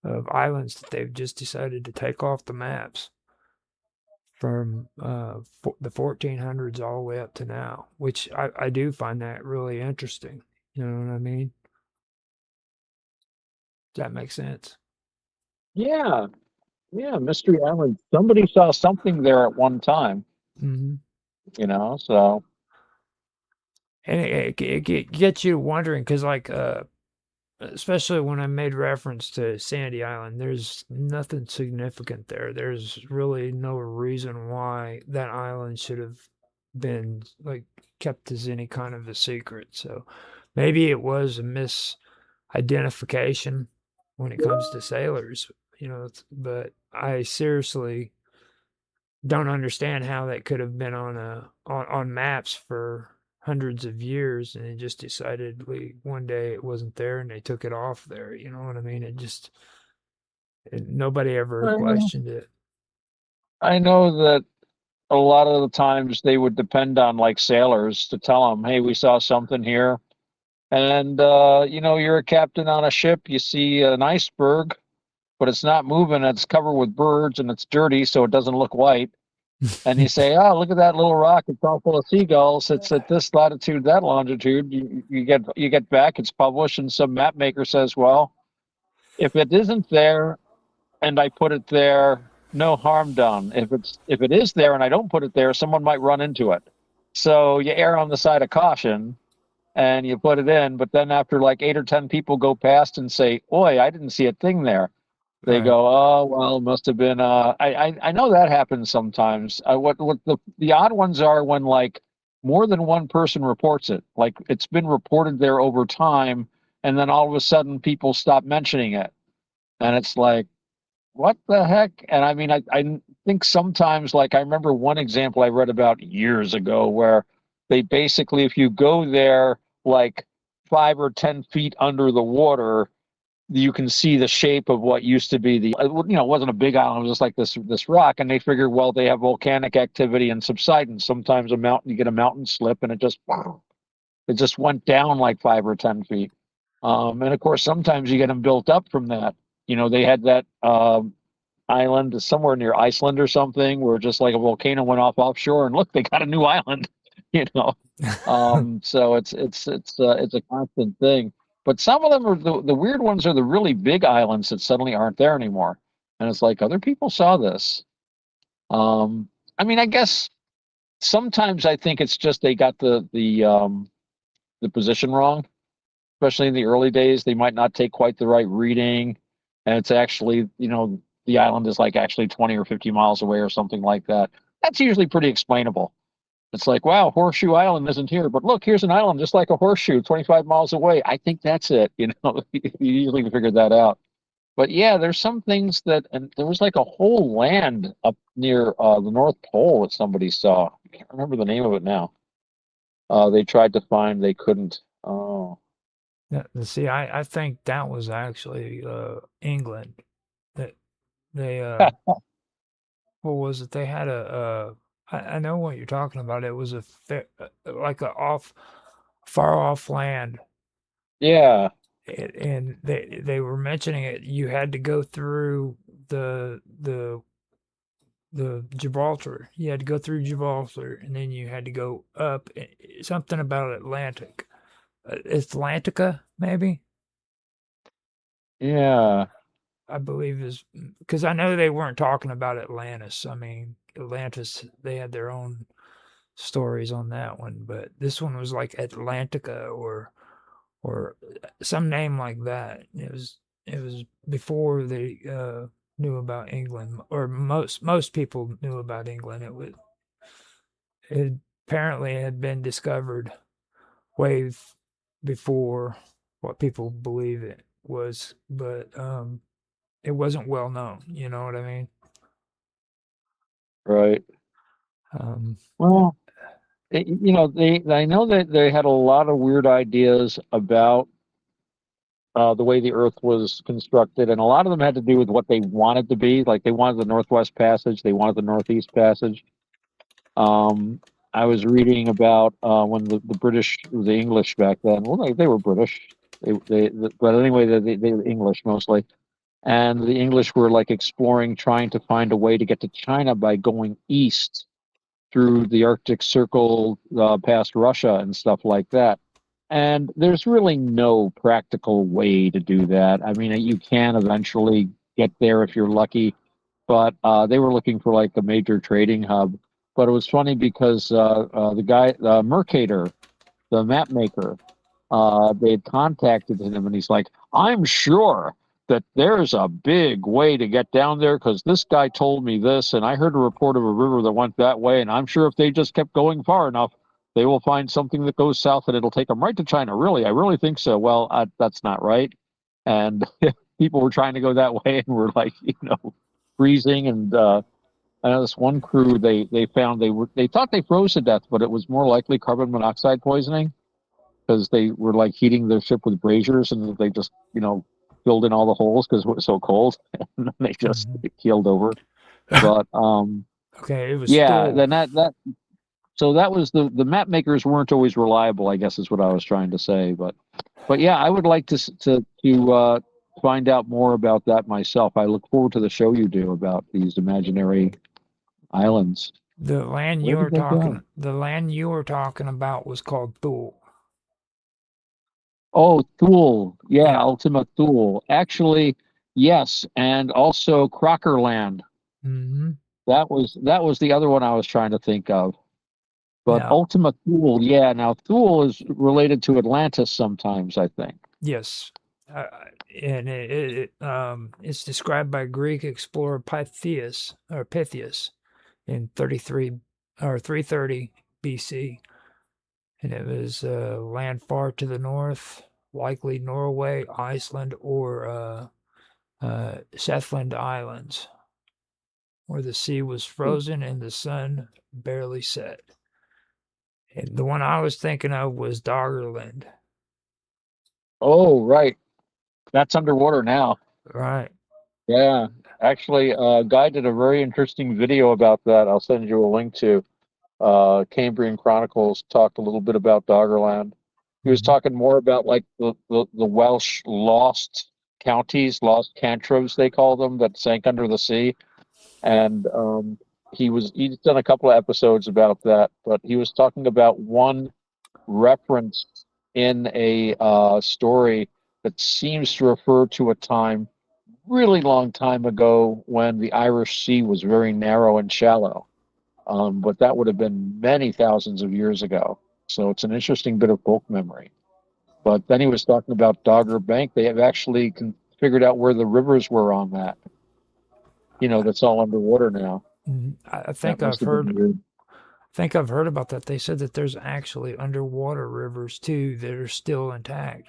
of islands that they've just decided to take off the maps from the 1400s all the way up to now, which I do find that really interesting. You know what I mean? Does that make sense? Yeah, yeah, Mystery Island. Somebody saw something there at one time, Hmm. so And it gets you wondering because, like, especially when I made reference to Sandy Island, there's nothing significant there. There's really no reason why that island should have been like kept as any kind of a secret. So maybe it was a misidentification when it comes to sailors, but I seriously don't understand how that could have been on maps for hundreds of years and it just decided one day it wasn't there and they took it off there. You know what I mean? Nobody ever I, questioned it. I know that a lot of the times they would depend on like sailors to tell them, hey, we saw something here. And you're a captain on a ship, you see an iceberg, but it's not moving, it's covered with birds and it's dirty, so it doesn't look white. And you say, oh, look at that little rock, it's all full of seagulls, it's at this latitude, that longitude. You get back, it's published, and some map maker says, well, if it isn't there and I put it there, no harm done. If it is there and I don't put it there, someone might run into it. So you err on the side of caution and you put it in, but then after like 8 or 10 people go past and say, "Oi, I didn't see a thing there," they Right. go, "Oh, well, it must have been." I know that happens sometimes. What the odd ones are when like more than one person reports it, like it's been reported there over time, and then all of a sudden people stop mentioning it, and it's like, what the heck? And I mean, I think sometimes, like, I remember one example I read about years ago where they basically, if you go there like 5 or 10 feet under the water, you can see the shape of what used to be it wasn't a big island, it was just like this rock, and they figured, well, they have volcanic activity and subsidence. Sometimes you get a mountain slip, and it just went down like 5 or 10 feet. And of course, sometimes you get them built up from that. They had that island somewhere near Iceland or something, where just like a volcano went off offshore, and look, they got a new island. You know, so it's a constant thing. But some of them are the weird ones are the really big islands that suddenly aren't there anymore, and it's like other people saw this. I mean, I guess sometimes I think it's just they got the position wrong, especially in the early days. They might not take quite the right reading, and it's actually, the island is like actually 20 or 50 miles away or something like that. That's usually pretty explainable. It's like, wow, Horseshoe Island isn't here, but look, here's an island just like a horseshoe 25 miles away. I think that's it. You usually figure that out. But yeah, there's some things and there was like a whole land up near the North Pole that somebody saw. I can't remember the name of it now. They tried to find, they couldn't. Oh, Yeah, see, I think that was actually England. That they what was it? They had I know what you're talking about. It was like a far off land, yeah, and they were mentioning it. You had to go through the the the Gibraltar. You had to go through Gibraltar, and then you had to go up. Something about Atlantic, Atlantica, maybe. yeah, I believe is because I know they weren't talking about Atlantis. I mean, Atlantis, they had their own stories on that one, but this one was like Atlantica or some name like that. It was before they knew about England, or most people knew about England. It apparently had been discovered way before what people believe it was, but it wasn't well known. You know what I mean? right. Um, Well, I know that they had a lot of weird ideas about the way the Earth was constructed, and a lot of them had to do with what they wanted to be. Like they wanted the Northwest Passage, they wanted the Northeast Passage. Um, I was reading about when the British, the English back then. Well, they were British. But anyway, they were English mostly, and the English were like exploring, trying to find a way to get to China by going east through the Arctic Circle, past Russia and stuff like that. And there's really no practical way to do that. I mean, you can eventually get there if you're lucky, but they were looking for like a major trading hub. But it was funny because the guy, Mercator, the map maker, they had contacted him, and he's like, I'm sure that there's a big way to get down there because this guy told me this, and I heard a report of a river that went that way, and I'm sure if they just kept going far enough, they will find something that goes south and it'll take them right to China. Really, I really think so. Well, that's not right. And people were trying to go that way and were like, freezing. And I know this one crew, they found they thought they froze to death, but it was more likely carbon monoxide poisoning because they were like heating their ship with braziers, and they just filled in all the holes because it was so cold, and they just keeled over. But okay, it was yeah, Thule. then that so that was the map makers weren't always reliable, I guess is what I was trying to say. But yeah, I would like to find out more about that myself. I look forward to the show you do about these imaginary islands. The land Where you did were they go? talking, the land you were talking about was called Thule. Oh, Thule. Yeah, Yeah. Ultima Thule. Actually, yes, and also Crockerland. Hmm. That was the other one I was trying to think of. But Now, Ultima Thule, yeah. Now Thule is related to Atlantis sometimes, I think. yes, uh, and it's described by Greek explorer Pythias in 33 or 330 BC, and it was land far to the north, likely Norway, Iceland, or Shetland Islands, where the sea was frozen and the sun barely set. And the one I was thinking of was Doggerland. Oh, right. That's underwater now. Right. Yeah. Actually, a guy did a very interesting video about that. I'll send you a link to. Cambrian Chronicles talked a little bit about Doggerland. He was Hmm. talking more about like the Welsh lost counties, lost cantrevs they call them, that sank under the sea. And he's done a couple of episodes about that, but he was talking about one reference in a story that seems to refer to a time really long time ago when the Irish Sea was very narrow and shallow. But that would have been many thousands of years ago. So it's an interesting bit of folk memory. But then he was talking about Dogger Bank. They have actually figured out where the rivers were on that. That's all underwater now. I That think must I've have been heard. weird. Think I've heard about that. They said that there's actually underwater rivers too that are still intact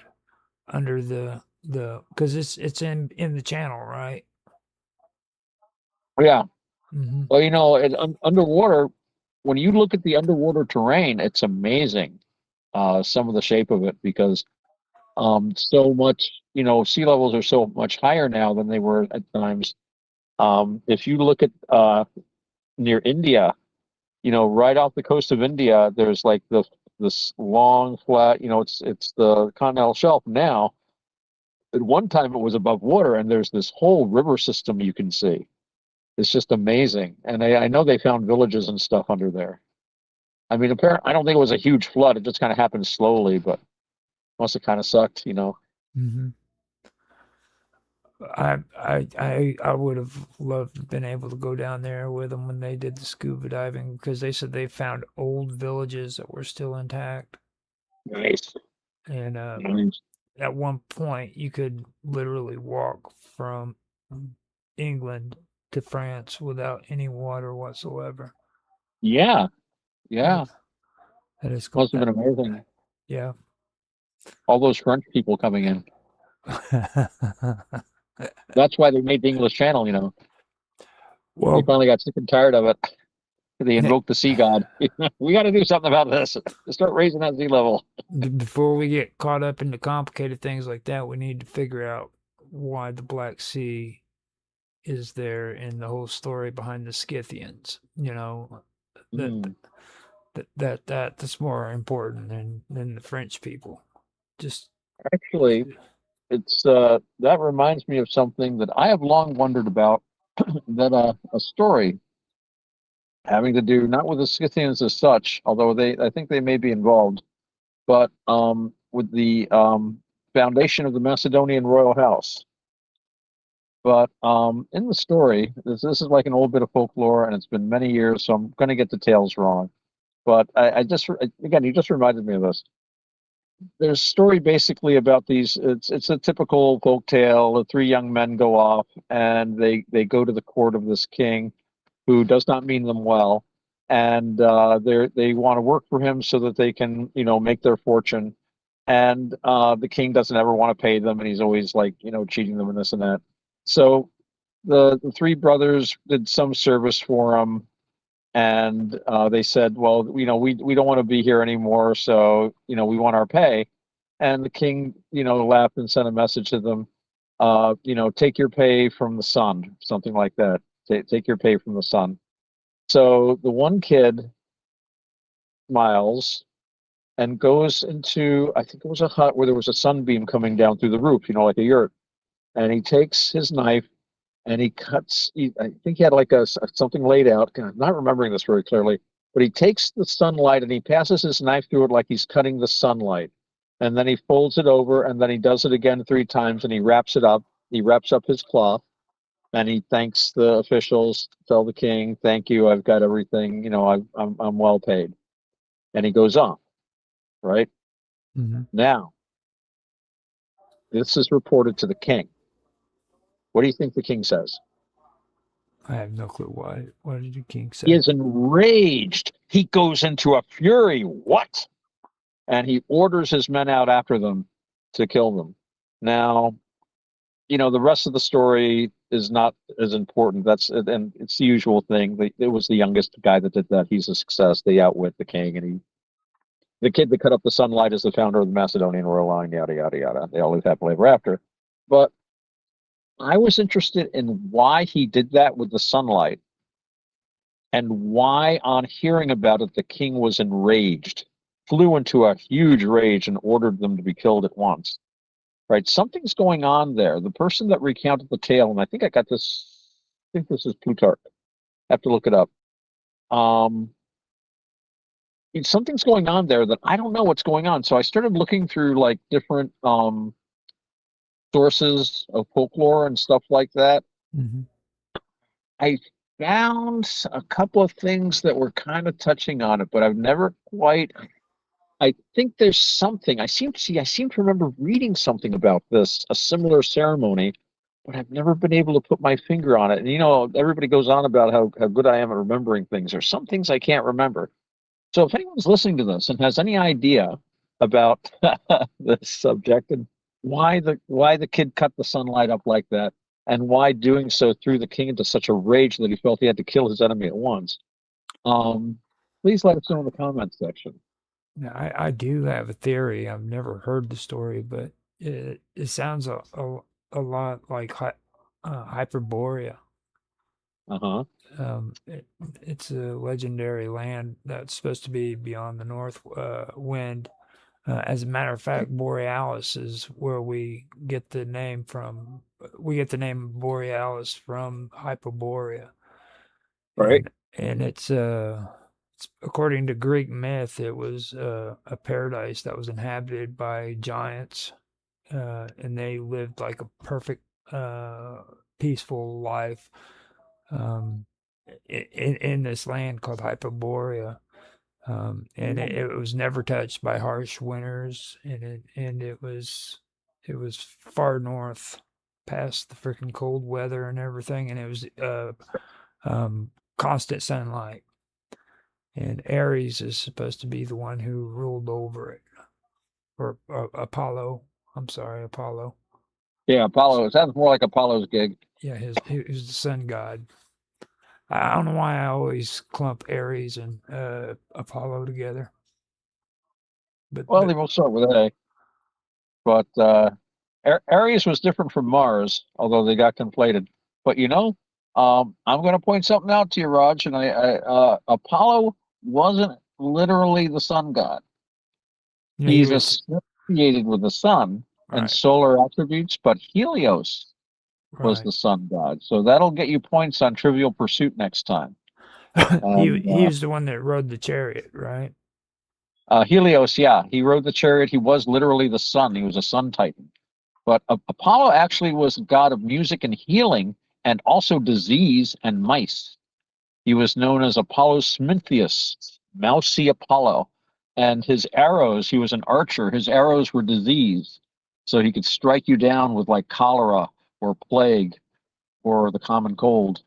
under the because it's in the channel, right? Yeah. Hmm. Well, underwater, when you look at the underwater terrain, it's amazing. Some of the shape of it because so much, sea levels are so much higher now than they were at times. If you look at near India, right off the coast of India, there's like this long flat, it's the continental shelf now. At one time, it was above water, and there's this whole river system you can see. It's just amazing, and I know they found villages and stuff under there. I mean, apparently, I don't think it was a huge flood. It just kind of happened slowly, but must have kind of sucked. Hmm. I would have loved to been able to go down there with them when they did the scuba diving because they said they found old villages that were still intact, Nice, and nice. at one point you could literally walk from England to France without any water whatsoever. Yeah, That yeah. is, that is Must have been amazing. yeah. All those French people coming in. That's why they made the English Channel. They Well, finally got sick and tired of it. They invoked the sea god. We got to do something about this. Start raising that sea level. before we get caught up into complicated things like that, we need to figure out why the Black Sea is there in the whole story behind the Scythians. That Mm. that's more important than the French people. Just Actually, it's that reminds me of something that I have long wondered about. That a story having to do not with the Scythians as such, although I think they may be involved, but with the foundation of the Macedonian royal house. But in the story, this is like an old bit of folklore, and it's been many years, so I'm going to get the details wrong. But again, you just reminded me of this. There's a story basically about these. It's a typical folk tale. The three young men go off, and they go to the court of this king, who does not mean them well, and they want to work for him so that they can make their fortune. And the king doesn't ever want to pay them, and he's always like cheating them and this and that. So the three brothers did some service for him, and they said, well, we don't want to be here anymore, so we want our pay. And the king laughed and sent a message to them, take your pay from the sun, something like that. Take your pay from the sun. So the one kid, Miles, and goes into, I think it was a hut where there was a sunbeam coming down through the roof, like a yurt. And he takes his knife and he cuts. I think he had like something laid out. I'm not remembering this very clearly, but he takes the sunlight and he passes his knife through it like he's cutting the sunlight, and then he folds it over, and then he does it again 3 times, and he wraps it up. He wraps up his cloth, and he thanks the officials. Tell the king, "Thank you. I've got everything. I'm well paid." And he goes on. Right mhm. now, this is reported to the king. What do you think the king says? I have no clue why. What did the king He say? is enraged. He goes into a fury. What? And he orders his men out after them to kill them. Now, the rest of the story is not as important. And it's the usual thing. It was the youngest guy that did that. He's a success. They outwit the king, and the kid that cut up the sunlight is the founder of the Macedonian royal line. Yada yada yada. They all live happily ever after. But I was interested in why he did that with the sunlight and why, on hearing about it, the king was enraged, flew into a huge rage, and ordered them to be killed at once. Right? Something's going on there. The person that recounted the tale, and I think I got this, I think this is Plutarch. I have to look it up. Um, Something's going on there that I don't know what's going on. So I started looking through like different sources of folklore and stuff like that. Hmm. I found a couple of things that were kind of touching on it, but I've never quite. I think there's something. I seem to remember reading something about this, a similar ceremony, but I've never been able to put my finger on it. And everybody goes on about how good I am at remembering things. There's some things I can't remember. So if anyone's listening to this and has any idea about this subject and why the kid cut the sunlight up like that, and why doing so threw the king into such a rage that he felt he had to kill his enemy at once, um, please let us know in the comments section. Now, I do have a theory. I've never heard the story, but it sounds a lot like Hyperborea. Uh-huh. It's a legendary land that's supposed to be beyond the north wind. As a matter of fact, Borealis is where we get the name from. We get the name Borealis from Hyperborea, Right. and it's according to Greek myth, it was a paradise that was inhabited by giants, and they lived like a perfect, peaceful life um, in this land called Hyperborea. And it was never touched by harsh winters, and it was far north, past the freaking cold weather and everything, and it was constant sunlight. And Ares is supposed to be the one who ruled over it, or Apollo. I'm sorry, Apollo. Yeah, Apollo. It sounds more like Apollo's gig. Yeah, he was the sun god. I don't know why I always clump Ares and Apollo together, Well, but they will start with A. But Ares was different from Mars, although they got conflated. But I'm going to point something out to you, Raj, and Apollo wasn't literally the sun god. yeah, he He's was associated with the sun and right, solar attributes, but Helios was right. the sun god. So that'll get you points on Trivial Pursuit next time. And He was the one that rode the chariot, right? Helios, yeah, he rode the chariot. He was literally the sun. He was a sun titan. But Apollo actually was a god of music and healing, and also disease and mice. He was known as Apollo Smintheus, Mousy Apollo. And his arrows, he was an archer, his arrows were disease. So he could strike you down with like cholera or plague or the common cold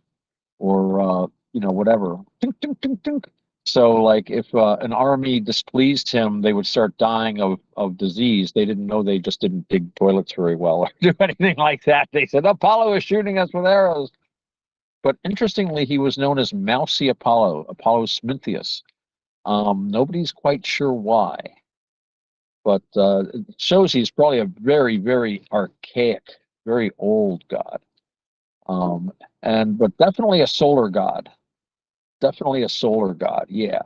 or, whatever. Tink, tink, tink, tink. So, like, if an army displeased him, they would start dying of disease. They didn't know they just didn't dig toilets very well or do anything like that. They said, Apollo is shooting us with arrows. But interestingly, he was known as Mousy Apollo, Apollo Smintheus. Nobody's quite sure why, but it shows he's probably a very, very archaic, very old god. But definitely a solar god. Definitely a solar god. Yeah.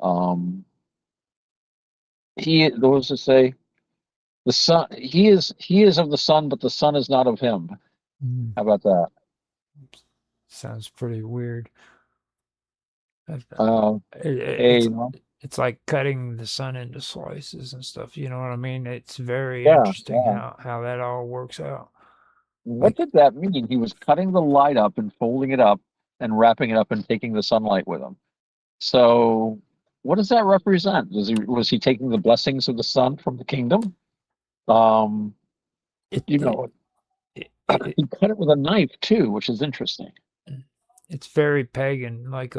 Um, what was to say? The sun. He is of the sun, but the sun is not of him. Mm, How about that? sounds pretty weird. Uh, Uh, It's a it's like cutting the sun into slices and stuff. You know what I mean? It's very yeah, interesting yeah. how that all works out. What Like, did that mean? He was cutting the light up and folding it up and wrapping it up and taking the sunlight with him. So, what does that represent? Was he taking the blessings of the sun from the kingdom? Um, it you it know, it, it he cut it with a knife too, which is interesting. it's very pagan. Like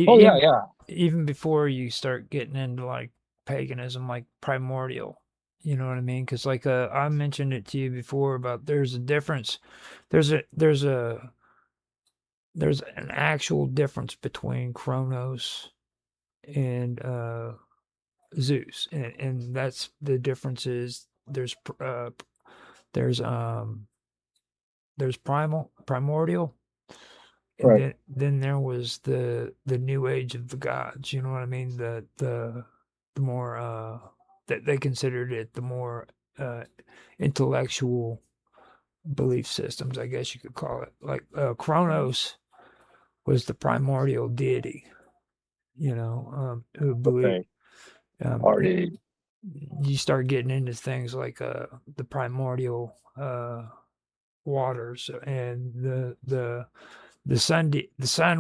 Oh yeah, even yeah. even before you start getting into like paganism, like primordial. You know what I mean? Because like I mentioned it to you before about there's a difference. There's an actual difference between Kronos and Zeus, and that's the difference is there's There's primordial, and Right. then there was the new age of the gods. You know what I mean? The more that they considered it the more intellectual belief systems, I guess you could call it. Like Kronos was the primordial deity. Who believe Okay. it, Already. you start getting into things like the primordial waters and the sun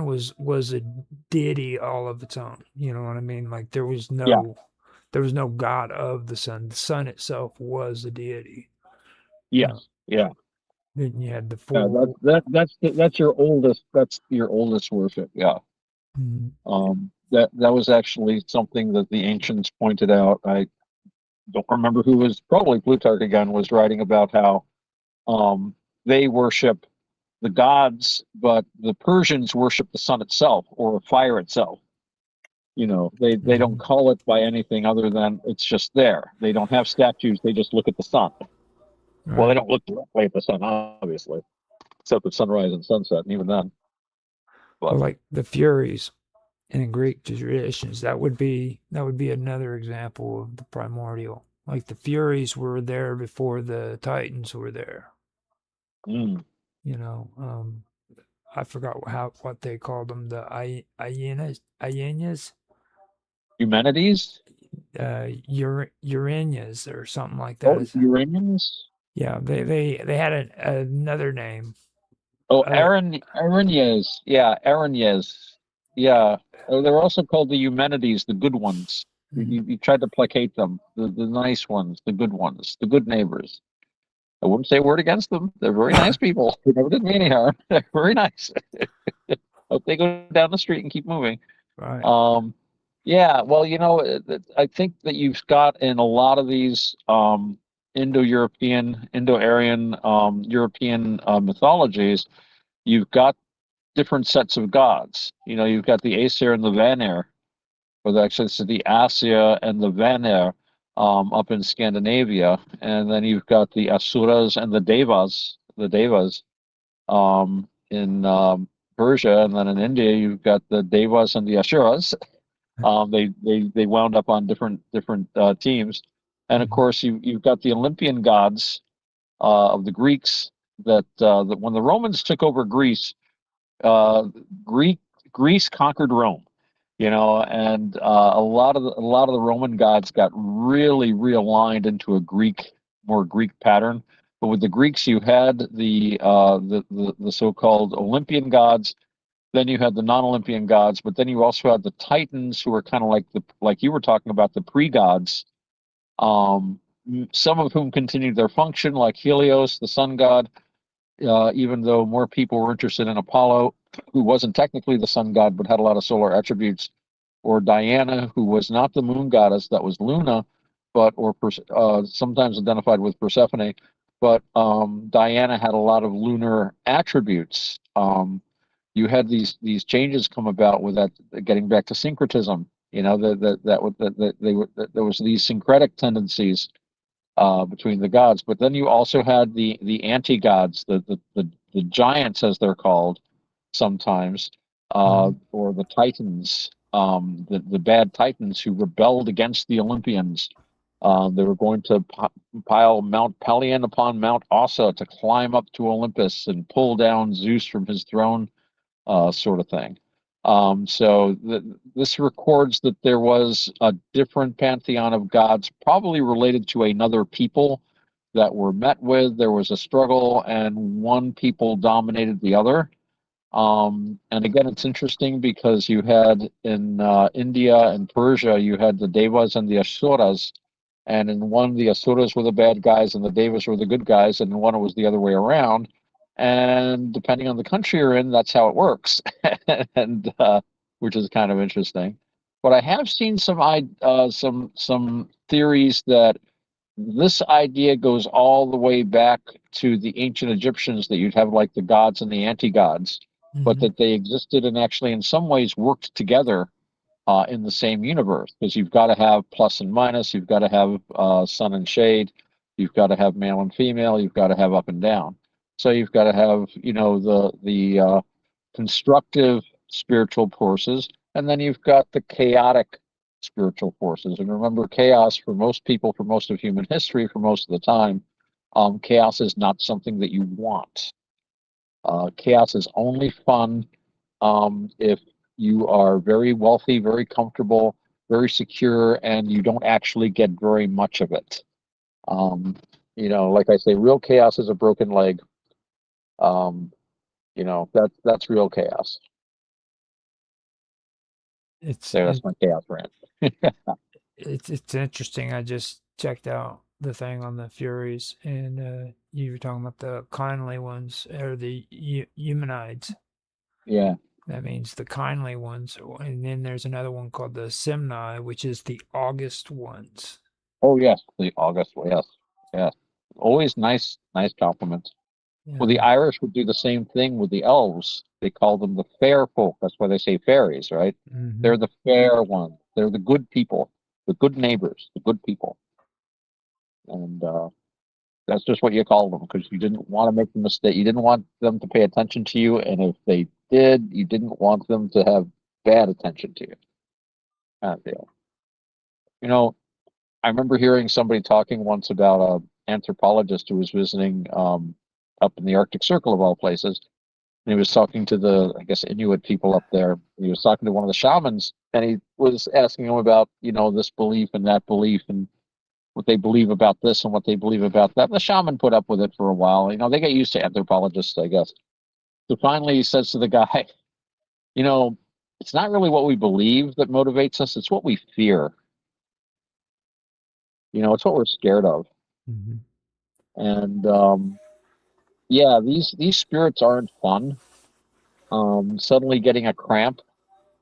was a deity all of its own. You know what I mean? Like Yeah. there was no god of the sun. The sun itself was a deity. Uh, Yes. Yeah. then you had the Yeah. four. That's your oldest. That's your oldest worship. Yeah. Mhm. That was actually something that the ancients pointed out. I don't remember who was, probably Plutarch again, was writing about how um, they worship the gods, but the Persians worship the sun itself or fire itself. They don't Mhm. call it by anything other than it's just there. They don't have statues. They just look at the sun. Well, they Right. don't look directly at the sun, obviously, except at sunrise and sunset, and even then. Well, But like the Furies in Greek traditions, that would be another example of the primordial. Like the Furies were there before the Titans were there. mm, You know, I forgot what they called them, the hyenas, Humanities. Uranias or something like that. Oh, Uranians. Yeah, they had another name. Oh, Uh, Aranyes. Yeah, Aranyes. Yeah. They're also called the Eumenides, the good ones. mhm. You tried to placate them, the nice ones, the good ones, the good neighbors. I wouldn't say a word against them. They're very nice people. They never did me any harm. They're very nice. Hope they go down the street and keep moving. Right. Um, yeah, well, I think that you've got in a lot of these Indo-European, Indo-Aryan, European mythologies, you've got different sets of gods. You've got the Aesir and the Vanir, or actually it's the Asya and the Vanir up in Scandinavia, and then you've got the Asuras and the Devas in Persia, and then in India you've got the Devas and the Asuras. They wound up on different teams, and of Mhm. course you've got the Olympian gods of the Greeks. That when the Romans took over Greece, uh, Greek Greece conquered Rome, and a lot of the Roman gods got really realigned into a more Greek pattern. But with the Greeks, you had the so-called Olympian gods. Then you had the non-Olympian gods, but then you also had the Titans, who were kind of like you were talking about, the pre-gods. Um, some of whom continued their function, like Helios, the sun god, even though more people were interested in Apollo, who wasn't technically the sun god but had a lot of solar attributes, or Diana, who was not the moon goddess, that was Luna, or sometimes identified with Persephone, but Diana had a lot of lunar attributes. You had these changes come about with that, getting back to syncretism. That there was these syncretic tendencies between the gods. But then you also had the anti gods, the giants, as they're called sometimes, Mhm. or the Titans, the bad Titans who rebelled against the Olympians. They were going to pile Mount Pelion upon Mount Ossa to climb up to Olympus and pull down Zeus from his throne, sort of thing. This records that there was a different pantheon of gods, probably related to another people that were met with. There was a struggle, and one people dominated the other. And again, it's interesting because you had in India and Persia, you had the Devas and the Asuras. And in one, the Asuras were the bad guys and the Devas were the good guys. And in one, it was the other way around. And depending on the country you're in, that's how it works. and Which is kind of interesting. But I have seen some theories that this idea goes all the way back to the ancient Egyptians, that you'd have like the gods and the anti-gods, but Mhm. that they existed and actually in some ways worked together in the same universe, because you've got to have plus and minus, you've got to have sun and shade. You've got to have male and female. You've got to have up and down. So you've got to have, the constructive spiritual forces, and then you've got the chaotic spiritual forces. And remember, chaos for most people, for most of human history, for most of the time, chaos is not something that you want. Chaos is only fun if you are very wealthy, very comfortable, very secure, and you don't actually get very much of it. Like I say, real chaos is a broken leg. That's real chaos. It's There, it, that's my chaos rant. it's interesting. I just checked out the thing on the Furies, and you were talking about the kindly ones or the humanoids. Yeah. That means the kindly ones, and then there's another one called the Simni, which is the August ones. Oh yes, the August. Yes, yes. Always nice compliments. Well, the Yeah. Irish would do the same thing with the elves. They call them the fair folk. That's why they say fairies, right? Hmm. They're the fair ones. They're the good people, the good neighbors, the good people. And that's just what you call them because you didn't want to make the mistake. You didn't want them to pay attention to you, and if they did, you didn't want them to have bad attention to you. Kind of deal. You know, I remember hearing somebody talking once about a anthropologist who was visiting up in the Arctic Circle of all places. And he was talking to the, I guess, Inuit people up there. He was talking to one of the shamans, and he was asking them about, this belief and that belief, and what they believe about this and what they believe about that. The shaman put up with it for a while. They get used to anthropologists, I guess. So finally, he says to the guy, you know, it's not really what we believe that motivates us; it's what we fear. It's what we're scared of. Hmm. And yeah, these spirits aren't fun. Suddenly getting a cramp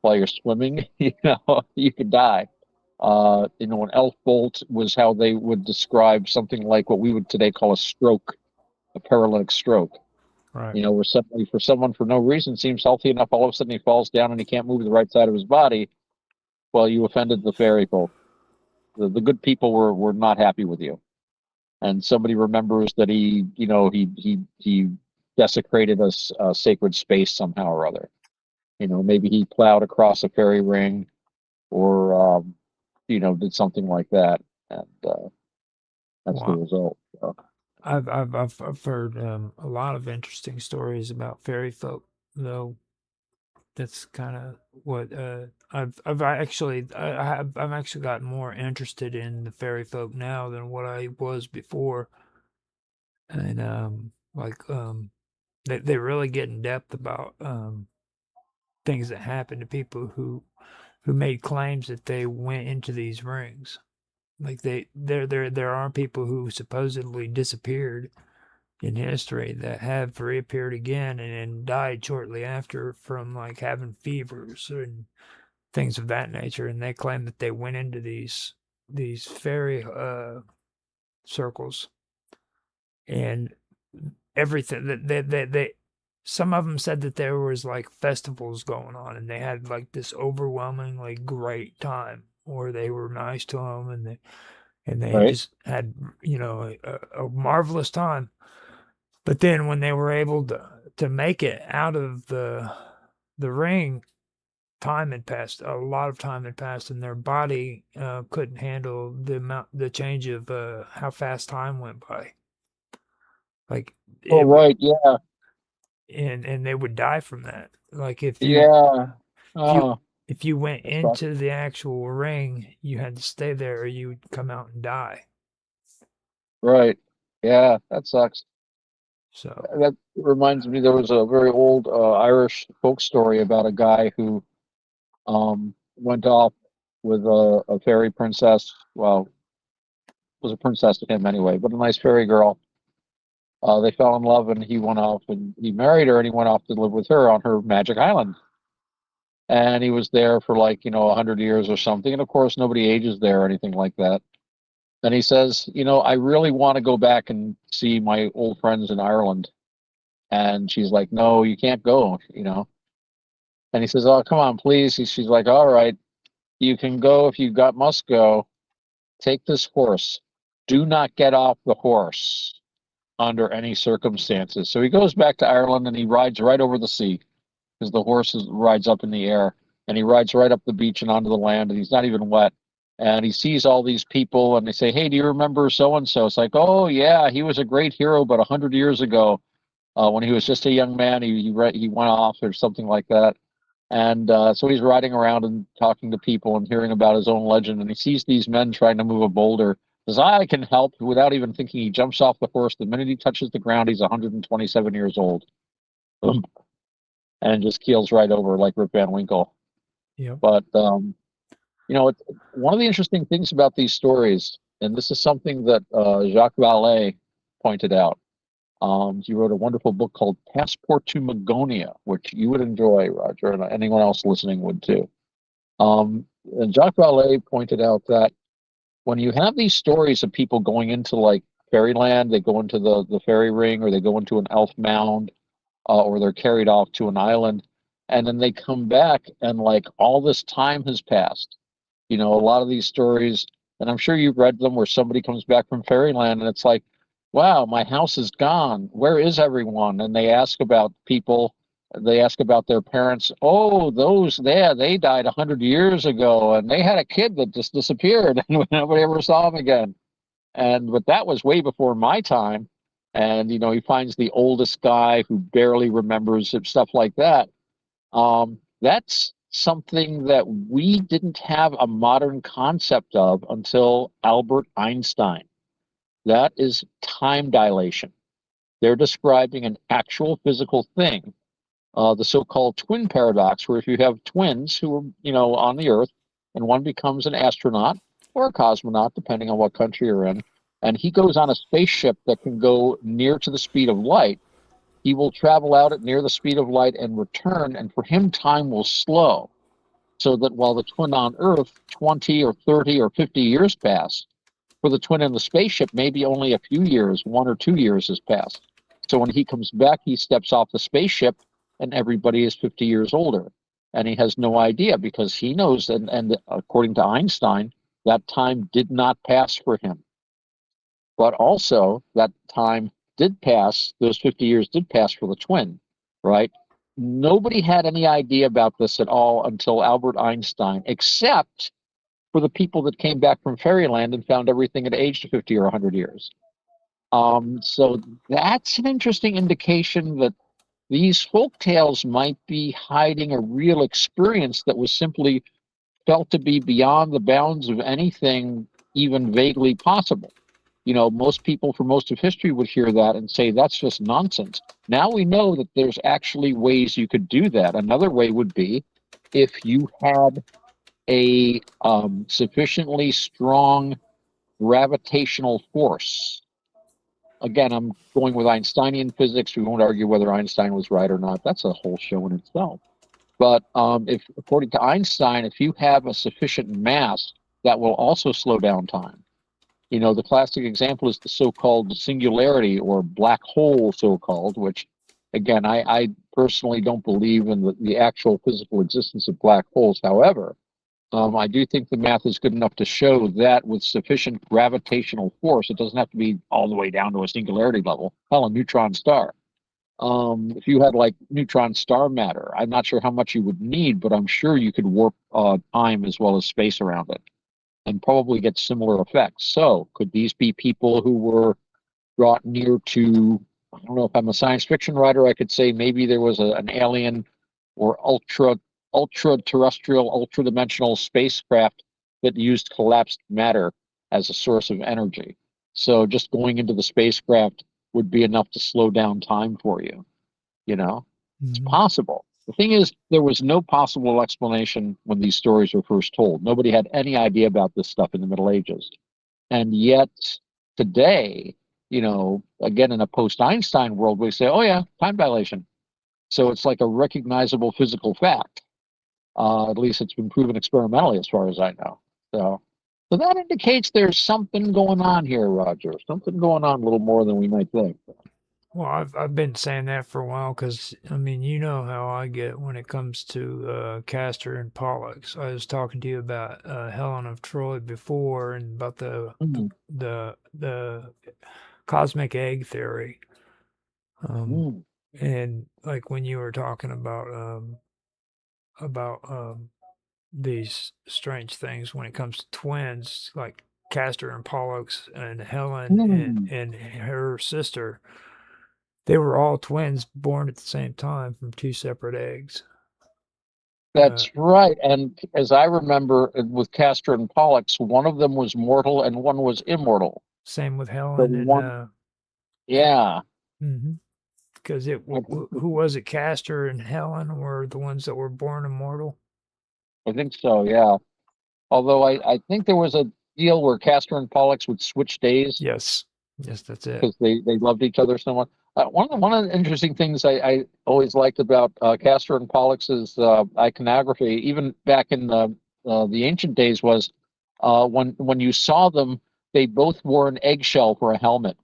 while you're swimming, you could die. An elf bolt was how they would describe something like what we would today call a stroke, a paralytic stroke. Right. Where suddenly for someone for no reason seems healthy enough, all of a sudden he falls down and he can't move the right side of his body. Well, you offended the fairy folk. The good people were not happy with you. And somebody remembers that he desecrated a sacred space somehow or other. Maybe he plowed across a fairy ring or did something like that, and that's the Wow. result. So, I've heard a lot of interesting stories about fairy folk, though. That's kind of what I've actually I've actually got more interested in the fairy folk now than what I was before, and they really get in depth about things that happen to people who made claims that they went into these rings. Like there are people who supposedly disappeared in history that have reappeared again and then died shortly after from like having fevers and things of that nature, and they claim that they went into these fairy circles and everything that they some of them said that there was like festivals going on and they had like this overwhelmingly great time, or they were nice to them and they right. just had a marvelous time. But then when they were able to make it out of the ring, time had passed. A lot of time had passed, and their body couldn't handle the change of how fast time went by. Like Oh, it would, right. Yeah. and they would die from that. Like Yeah. if you Oh, if you went that sucks. into the actual ring, you had to stay there, or you would come out and die. Right. Yeah, that sucks. So That reminds me, there was a very old Irish folk story about a guy who went off with a fairy princess. Well, was a princess to him anyway, but a nice fairy girl. They fell in love, and he went off and he married her, and he went off to live with her on her magic island. And he was there for like 100 years or something. And of course, nobody ages there or anything like that. And he says, I really want to go back and see my old friends in Ireland. And she's like, no, you can't go. And he says, oh, come on, please. She's like, all right, you can go if you got must go. Take this horse. do not get off the horse under any circumstances. So he goes back to Ireland and he rides right over the sea because the horse rides up in the air, and he rides right up the beach and onto the land, and he's not even wet. And he sees all these people, and they say, "Hey, do you remember so and so?" It's like, "Oh yeah, he was a great hero, but 100 years ago, when he was just a young man, he went off or something like that." And so he's riding around and talking to people and hearing about his own legend, and he sees these men trying to move a boulder. Says, "I can help," without even thinking. He jumps off the horse. The minute he touches the ground, he's 127 years old. And just keels right over like Rip Van Winkle. Yeah. But one of the interesting things about these stories, and this is something that Jacques Vallée pointed out. He wrote a wonderful book called Passport to Magonia, which you would enjoy, Roger, and anyone else listening would too. And Jacques Vallée pointed out that when you have these stories of people going into like fairyland, they go into the fairy ring, or they go into an elf mound, or they're carried off to an island, and then they come back and like all this time has passed. A lot of these stories, and I'm sure you've read them, where somebody comes back from fairyland and it's like, "Wow, my house is gone. Where is everyone?" And they ask about people. They ask about their parents. "Oh, those there, they died 100 years ago, and they had a kid that just disappeared, and nobody ever saw him again." But that was way before my time. And he finds the oldest guy who barely remembers it, stuff like that. That's something that we didn't have a modern concept of until Albert Einstein. That is time dilation. They're describing an actual physical thing, the so-called twin paradox, where if you have twins who are on the Earth, and one becomes an astronaut or a cosmonaut, depending on what country you're in, and he goes on a spaceship that can go near to the speed of light, he will travel out at near the speed of light and return, and for him time will slow. So that while the twin on Earth, 20 or 30 or 50 years pass, for the twin in the spaceship, maybe only a few years, 1 or 2 years has passed. So when he comes back, he steps off the spaceship and everybody is 50 years older. And he has no idea, because he knows, and according to Einstein, that time did not pass for him. But also, that time did pass, those 50 years did pass for the twin, right? Nobody had any idea about this at all until Albert Einstein, except for the people that came back from fairyland and found everything had aged 50 or 100 years. So that's an interesting indication that these folk tales might be hiding a real experience that was simply felt to be beyond the bounds of anything even vaguely possible. Most people for most of history would hear that and say, "That's just nonsense." Now we know that there's actually ways you could do that. Another way would be if you had a sufficiently strong gravitational force. Again, I'm going with Einsteinian physics. We won't argue whether Einstein was right or not. That's a whole show in itself. But if, according to Einstein, if you have a sufficient mass, that will also slow down time. The classic example is the so-called singularity, or black hole, so-called, which, again, I personally don't believe in the actual physical existence of black holes. However, I do think the math is good enough to show that with sufficient gravitational force, it doesn't have to be all the way down to a singularity level. Hell, a neutron star. If you had like neutron star matter, I'm not sure how much you would need, but I'm sure you could warp time as well as space around it, and probably get similar effects. So could these be people who were brought near to, I don't know, if I'm a science fiction writer, I could say maybe there was an alien or ultra-terrestrial, ultra-dimensional spacecraft that used collapsed matter as a source of energy. So just going into the spacecraft would be enough to slow down time for you. It's possible. The thing is, there was no possible explanation when these stories were first told. Nobody had any idea about this stuff in the Middle Ages. And yet today, again, in a post-Einstein world, we say, "Oh yeah, time dilation." So it's like a recognizable physical fact. At least it's been proven experimentally, as far as I know. So that indicates there's something going on here, Roger. Something going on a little more than we might think. Well, I've been saying that for a while because I mean, you know how I get when it comes to Castor and Pollux. I was talking to you about Helen of Troy before and about Mm, the cosmic egg theory. Um, mm. and like when you were talking about these strange things when it comes to twins, like Castor and Pollux and Helen Mm. and her sister. They were all twins born at the same time from two separate eggs. Uh, That's right. And as I remember with Castor and Pollux, one of them was mortal and one was immortal. Same with The Helen and one, yeah, because it I think who was it? Castor and Helen were the ones that were born immortal. I think so, yeah. Although I think there was a deal where Castor and Pollux would switch days Yes, yes, that's it. because they loved each other so much. One of the interesting things I always liked about Castor and Pollux's iconography, even back in the ancient days, was when you saw them, they both wore an eggshell for a helmet.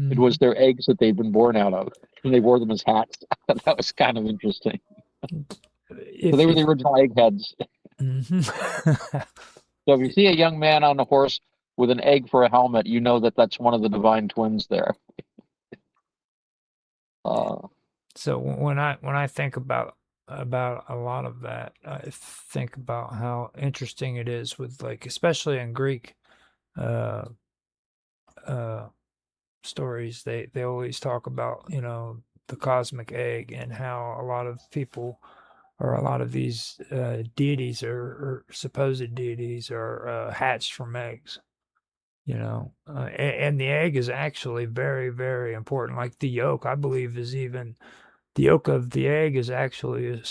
It was Hmm. their eggs that they'd been born out of, and they wore them as hats. That was kind of interesting. So they were the If original eggheads. mhm. So if you see a young man on a horse with an egg for a helmet, you know that that's one of the divine twins there. Uh, So when I think about a lot of that, I think about how interesting it is with like especially in Greek uh uh stories they always talk about the cosmic egg and how a lot of people or a lot of these deities or supposed deities are hatched from eggs, and the egg is actually very very important. Like the yolk, I believe, is even the yolk of the egg is actually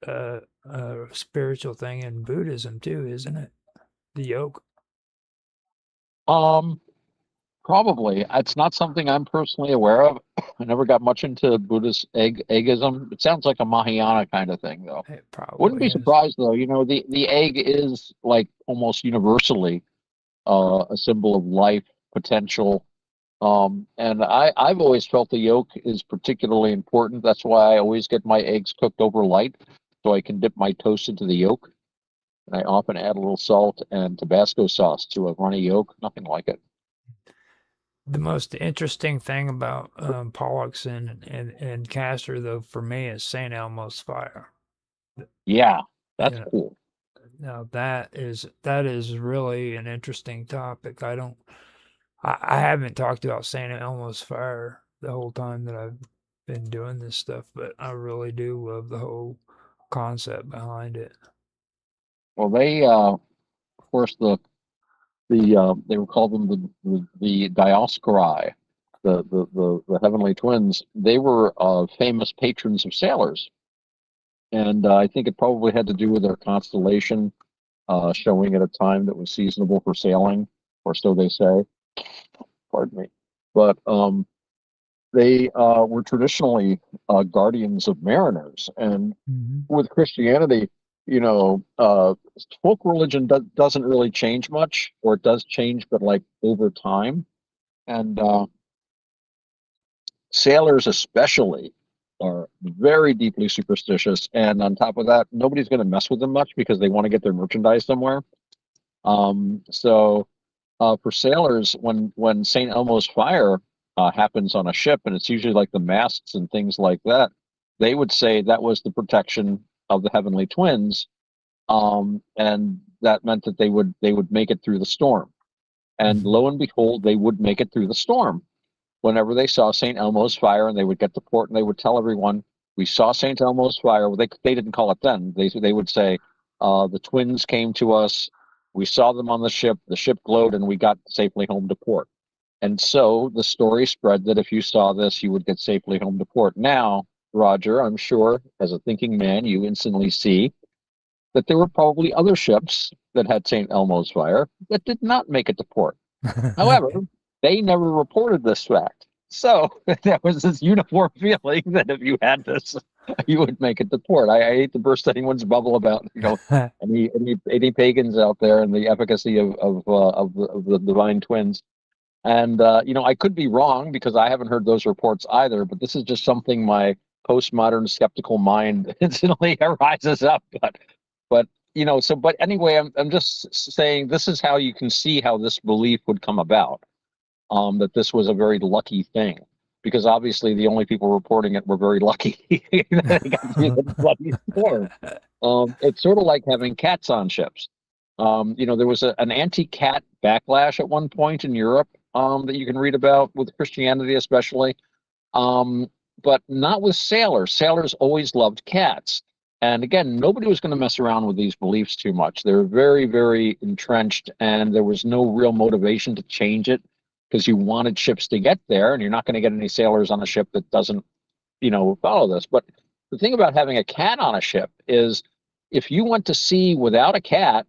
a spiritual thing in Buddhism too, isn't it? The yolk. um, Probably. It's not something I'm personally aware of. I never got much into Buddhist eggism. It sounds like a Mahayana kind of thing, though. It Wouldn't probably be is. surprised though. The egg is like almost universally a symbol of life potential. And I've always felt the yolk is particularly important. That's why I always get my eggs cooked over light, so I can dip my toast into the yolk. And I often add a little salt and Tabasco sauce to a runny yolk. Nothing like it. The most interesting thing about Pollux and Castor, though, for me, is St. Elmo's fire. Yeah, You that's know, cool. now that is really an interesting topic. I haven't talked about St. Elmo's fire the whole time that I've been doing this stuff, but I really do love the whole concept behind it. Well, of course, they would call them the Dioscuri, the heavenly twins. They were famous patrons of sailors, and I think it probably had to do with their constellation showing at a time that was seasonable for sailing, or so they say. Pardon me, but they were traditionally guardians of mariners, and Hmm. with Christianity, folk religion doesn't really change much, or it does change, but like over time. And sailors, especially, are very deeply superstitious. And on top of that, nobody's going to mess with them much because they want to get their merchandise somewhere. So for sailors, when St. Elmo's fire happens on a ship, and it's usually like the masts and things like that, they would say that was the protection of the heavenly twins, and that meant that they would make it through the storm. And Hmm. lo and behold, they would make it through the storm. Whenever they saw St. Elmo's fire, and they would get to port, and they would tell everyone, "We saw St. Elmo's fire." Well, they didn't call it then. They would say, "The twins came to us. We saw them on the ship. The ship glowed, and we got safely home to port." And so the story spread that if you saw this, you would get safely home to port. Now, Roger, I'm sure as a thinking man, you instantly see that there were probably other ships that had St. Elmo's fire that did not make it to port. However, they never reported this fact. So there was this uniform feeling that if you had this, you would make it to port. I hate to burst anyone's bubble about any pagans out there and the efficacy of the divine twins. And I could be wrong because I haven't heard those reports either. But this is just something my postmodern skeptical mind instantly rises up. But but anyway, I'm just saying this is how you can see how this belief would come about. That this was a very lucky thing, because obviously the only people reporting it were very lucky that they got through the bloody storm. It's sort of like having cats on ships. There was an anti-cat backlash at one point in Europe, that you can read about with Christianity, especially. Um, but not with sailors. Sailors always loved cats. And again, nobody was going to mess around with these beliefs too much. They're very, very entrenched, and there was no real motivation to change it because you wanted ships to get there, and you're not going to get any sailors on a ship that doesn't, follow this. But the thing about having a cat on a ship is if you went to sea without a cat,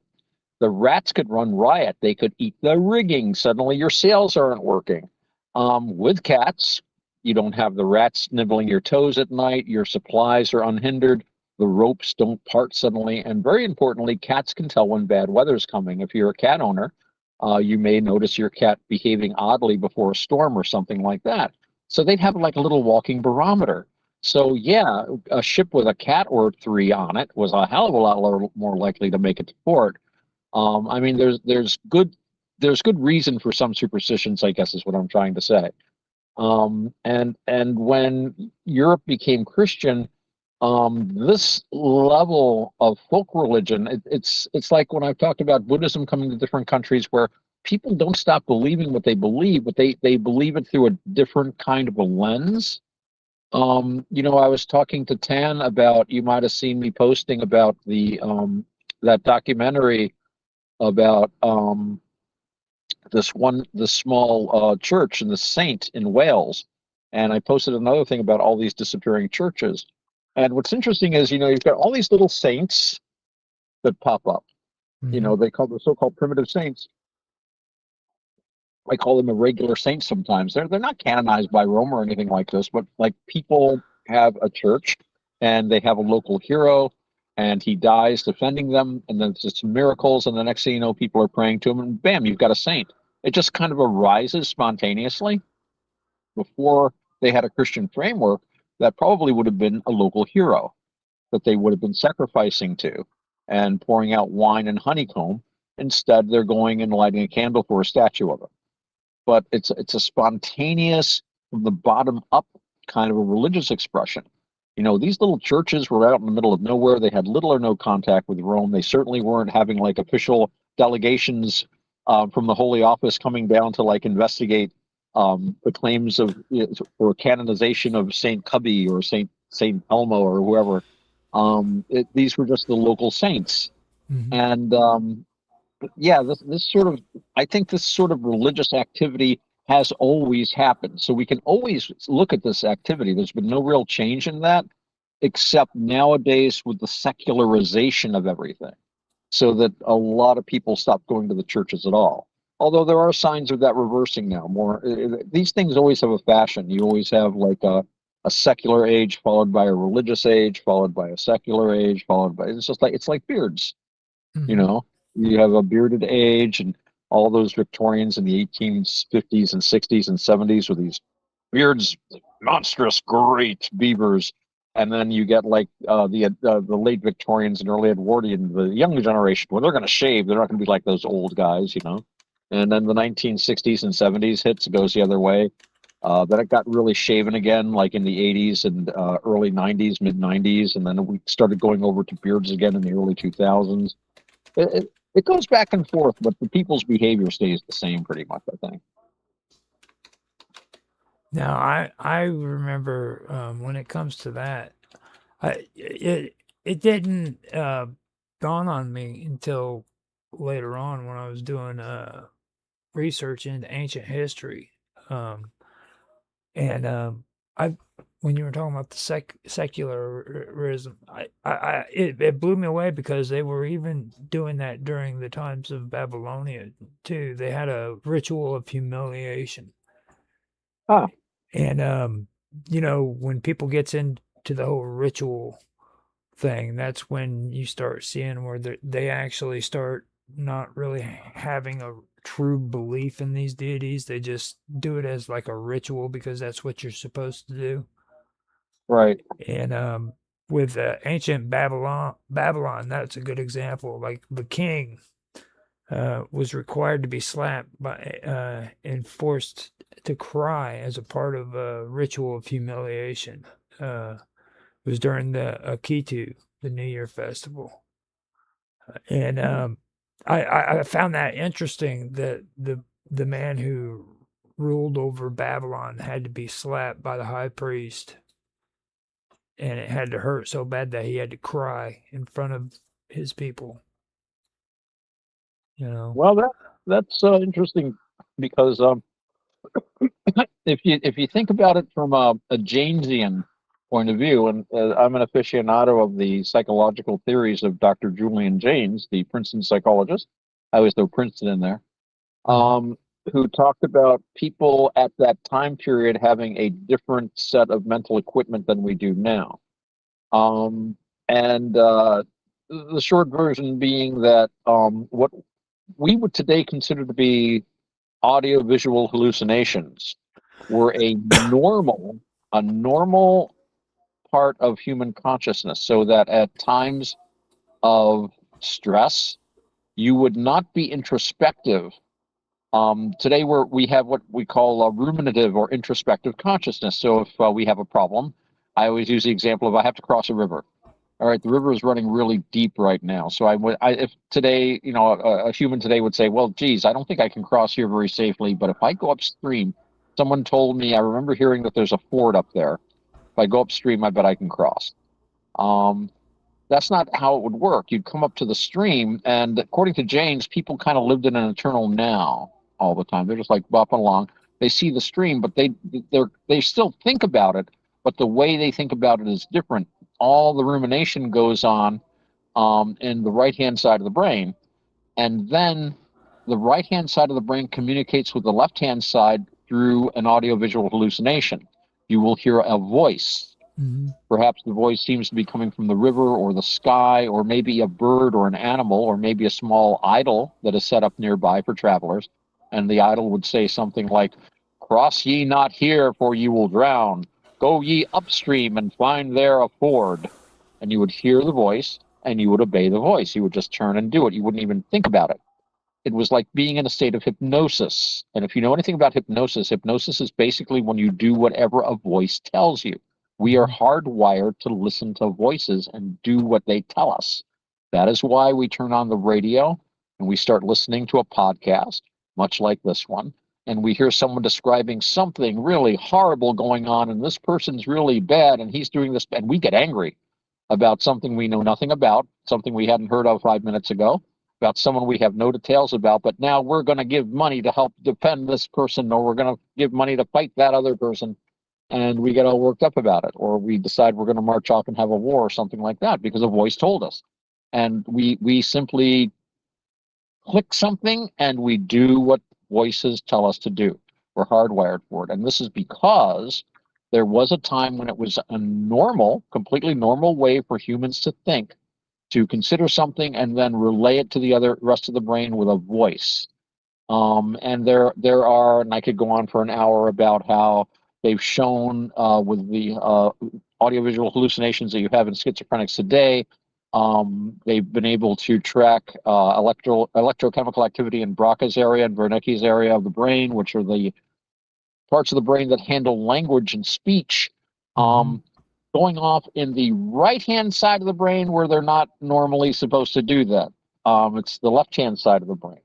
the rats could run riot. They could eat the rigging. Suddenly your sails aren't working. With cats, you don't have the rats nibbling your toes at night. Your supplies are unhindered. The ropes don't part suddenly. And very importantly, cats can tell when bad weather's coming. If you're a cat owner, you may notice your cat behaving oddly before a storm or something like that. So they'd have like a little walking barometer. So yeah, a ship with a cat or three on it was a hell of a lot more likely to make it to port. I mean, there's good reason for some superstitions, I guess, is what I'm trying to say. And when Europe became Christian, this level of folk religion, it's like when I've talked about Buddhism coming to different countries where people don't stop believing what they believe, but they believe it through a different kind of a lens. I was talking to Tan about, you might have seen me posting about that documentary about this small church and the saint in Wales, and I posted another thing about all these disappearing churches. And what's interesting is, you've got all these little saints that pop up. Mhm. They call the so-called primitive saints. I call them irregular saints sometimes. They're not canonized by Rome or anything like this, but like people have a church and they have a local hero and he dies defending them, and then it's just miracles, and the next thing you know, people are praying to him, and bam, you've got a saint. It just kind of arises spontaneously. Before they had a Christian framework, that probably would have been a local hero that they would have been sacrificing to and pouring out wine and honeycomb. Instead, they're going and lighting a candle for a statue of him. But it's a spontaneous, from the bottom up kind of a religious expression. These little churches were out in the middle of nowhere. They had little or no contact with Rome. They certainly weren't having like official delegations from the Holy Office coming down to like investigate the claims of or canonization of Saint Cubby or Saint Elmo or whoever. These were just the local saints, Mhm. and yeah, this sort of, I think this sort of religious activity has always happened. So we can always look at this activity. There's been no real change in that, except nowadays with the secularization of everything, so that a lot of people stop going to the churches at all. Although there are signs of that reversing now. More these things always have a fashion. You always have like a secular age followed by a religious age, followed by a secular age, followed by, it's like beards. You Mhm. know, you have a bearded age, and all those Victorians in the 1850s and 60s and 70s with these beards, monstrous, great beavers. And then you get like the late Victorians and early Edwardian, the younger generation, where they're going to shave. They're not going to be like those old guys. And then the 1960s and 70s hits, it goes the other way. Then it got really shaven again, like in the 80s and early 90s, mid 90s, and then we started going over to beards again in the early 2000s. It goes back and forth, but the people's behavior stays the same pretty much, I think. Now, I remember when it comes to that, it didn't dawn on me until later on when I was doing research into ancient history. Um, and I when you were talking about the secularism, it blew me away because they were even doing that during the times of Babylonia too. They had a ritual of humiliation. Ah, And when people gets into the whole ritual thing, that's when you start seeing where they actually start not really having a true belief in these deities. They just do it as like a ritual because that's what you're supposed to do. Right. And with ancient Babylon, that's a good example. Like the king was required to be slapped by and forced to cry as a part of a ritual of humiliation. It was during the Akitu, the New Year festival, and I found that interesting that the man who ruled over Babylon had to be slapped by the high priest, and it had to hurt so bad that he had to cry in front of his people. You know. Well, that's interesting because if you think about it from a Janesian point of view, and I'm an aficionado of the psychological theories of Dr. Julian Jaynes, the Princeton psychologist. I always throw Princeton in there. Who talked about people at that time period having a different set of mental equipment than we do now. And the short version being that what we would today consider to be audiovisual hallucinations were a normal part of human consciousness, so that at times of stress, you would not be introspective. Today we have what we call a ruminative or introspective consciousness. So if we have a problem, I always use the example of I have to cross a river. All right, the river is running really deep right now. So if today, a human today would say, well, geez, I don't think I can cross here very safely. But if I go upstream, someone told me, I remember hearing that there's a ford up there. If I go upstream, I bet I can cross. That's not how it would work. You'd come up to the stream, and according to Jaynes, people kind of lived in an eternal now all the time. They're just like bopping along. They see the stream, but they still think about it, but the way they think about it is different. All the rumination goes on in the right-hand side of the brain, and then the right-hand side of the brain communicates with the left-hand side through an audiovisual hallucination. You will hear a voice. Mm-hmm. Perhaps the voice seems to be coming from the river or the sky, or maybe a bird or an animal, or maybe a small idol that is set up nearby for travelers. And the idol would say something like, "Cross ye not here, for ye will drown. Go ye upstream and find there a ford." And you would hear the voice and you would obey the voice. You would just turn and do it. You wouldn't even think about it. It was like being in a state of hypnosis. And if you know anything about hypnosis, hypnosis is basically when you do whatever a voice tells you. We are hardwired to listen to voices and do what they tell us. That is why we turn on the radio and we start listening to a podcast, much like this one, and we hear someone describing something really horrible going on, and this person's really bad, and he's doing this, and we get angry about something we know nothing about, something we hadn't heard of 5 minutes ago, about someone we have no details about, but now we're going to give money to help defend this person, or we're going to give money to fight that other person, and we get all worked up about it, or we decide we're going to march off and have a war or something like that because a voice told us. And we simply click something and we do what voices tell us to do. We're hardwired for it. And this is because there was a time when it was a normal, completely normal way for humans to think, to consider something and then relay it to the rest of the brain with a voice. And there are, and I could go on for an hour about how they've shown with the audiovisual hallucinations that you have in schizophrenics today, they've been able to track electrochemical activity in Broca's area and Wernicke's area of the brain, which are the parts of the brain that handle language and speech, going off in the right-hand side of the brain where they're not normally supposed to do that. It's the left-hand side of the brain.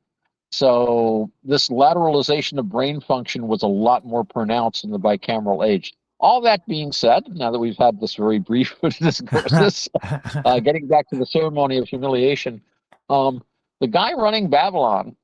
So this lateralization of brain function was a lot more pronounced in the bicameral age. All that being said, now that we've had this very brief discourse, getting back to the ceremony of humiliation, the guy running Babylon,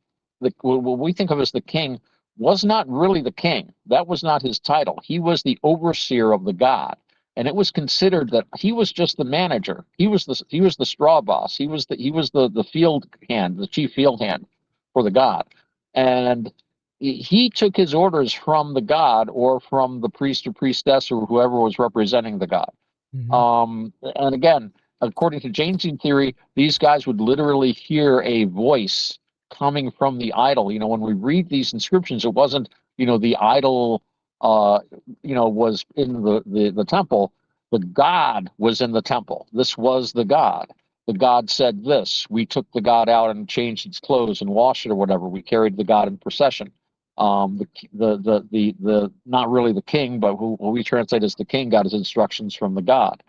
what we think of as the king, was not really the king. That was not his title. He was the overseer of the god, and it was considered that he was just the manager. He was the straw boss. He was the field hand, the chief field hand for the god, and he took his orders from the god or from the priest or priestess or whoever was representing the god. And again, according to Janesian theory, these guys would literally hear a voice coming from the idol. When we read these inscriptions, it wasn't, the idol, was in the temple. The god was in the temple. This was the god. The god said this. We took the god out and changed its clothes and washed it or whatever. We carried the god in procession. The not really the king, but who we translate as the king, got his instructions from the god.